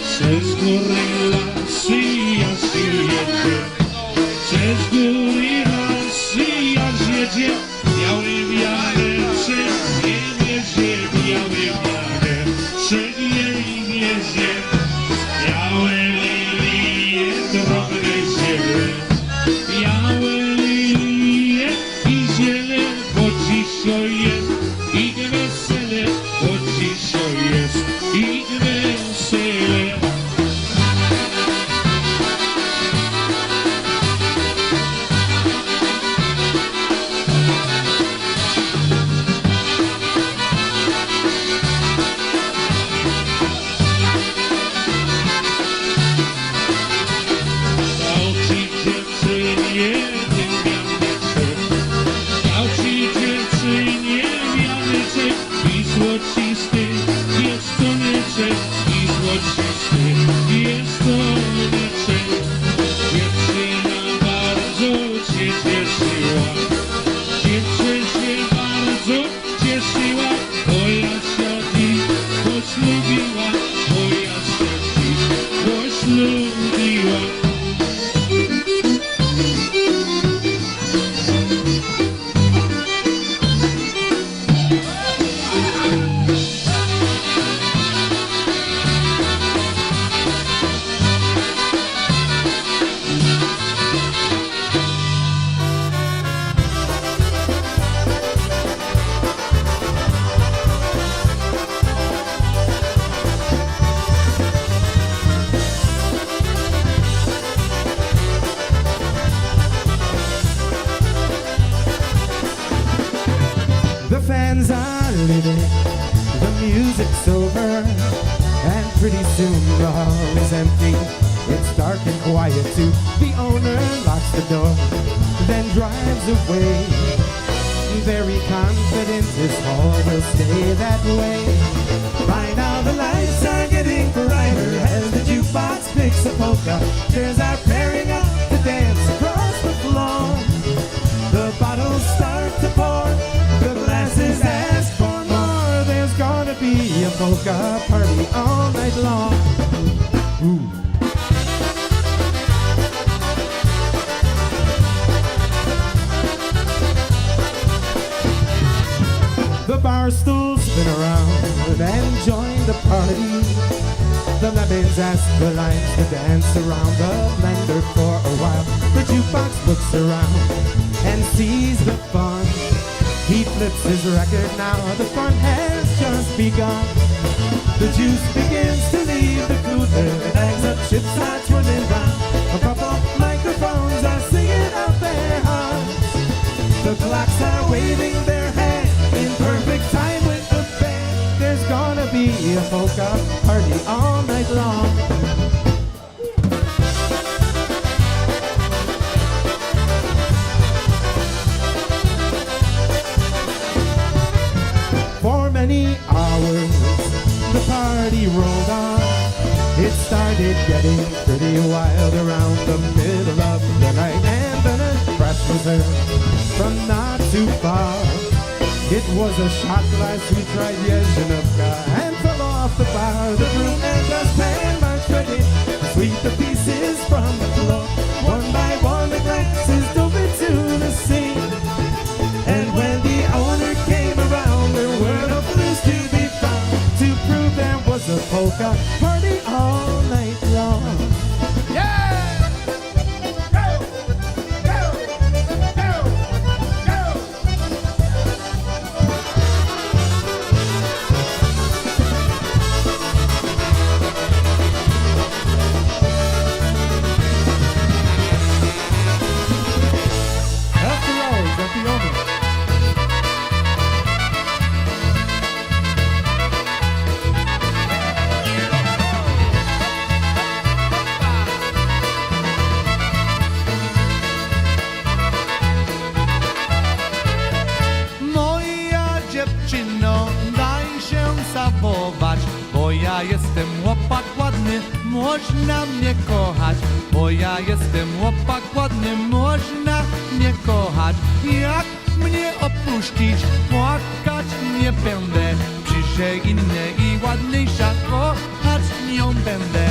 Przez góry lasy Jaś jedzie, przez góry lasy Jaś jedzie, biały wiaderze nie wiezie, biały wiaderze nie wiezie, białe lilie drobne ziele, białe lilie i ziele, bo dzisiaj jest i wesele, bo dzisiaj jest i wesele. Dał ci dziewczynie wianeczek, dał ci dziewczynie wianeczek i złocisty jest tonyczek, i złocisty jest tonyczek. Dziewczyna bardzo się cieszyła, dziewczyna się bardzo cieszyła, bo Jasia dziś poślubiła, bo Jasia dziś poślubiła. The fans are leaving, the music's over, and pretty soon the hall is empty. It's dark and quiet too. The owner locks the door, then drives away. Very confident this hall will stay that way. By now the lights are getting brighter as the jukebox picks a polka. Chairs are pairing up to dance across the floor. The bottles start to pour, the glasses ask for more. There's gonna be a polka party all night long. Ooh. The bar stools spin around and join the party. The lemons ask the lines to dance around the blender for a while. The jukebox looks around and sees the fun. He flips his record now, the fun has just begun. The juice begins to leave the cooler, bags of chips are twirling round. A couple microphones are singing out their hearts. The clocks are waving their hands in perfect time with the band. There's gonna be a polka party all night long. For many hours, the party rolled on. It started getting pretty wild around the middle of the night, and then a crash was heard from not too far. It was a shot glass who tried Yezhinovka and fell off the bar. The brunette just pan marched right in to sweep the pieces from the floor. One by one the glasses dove into the scene. And when the owner came around, there were no blues to be found to prove there was a polka party all night long. Yeah! Go! Go! Go! Go! można mnie kochać, bo ja jestem chłopak ładny, można mnie kochać. Jak mnie opuścić, płakać nie będę, przyjdzie inne i ładniejsza, kochać nią będę.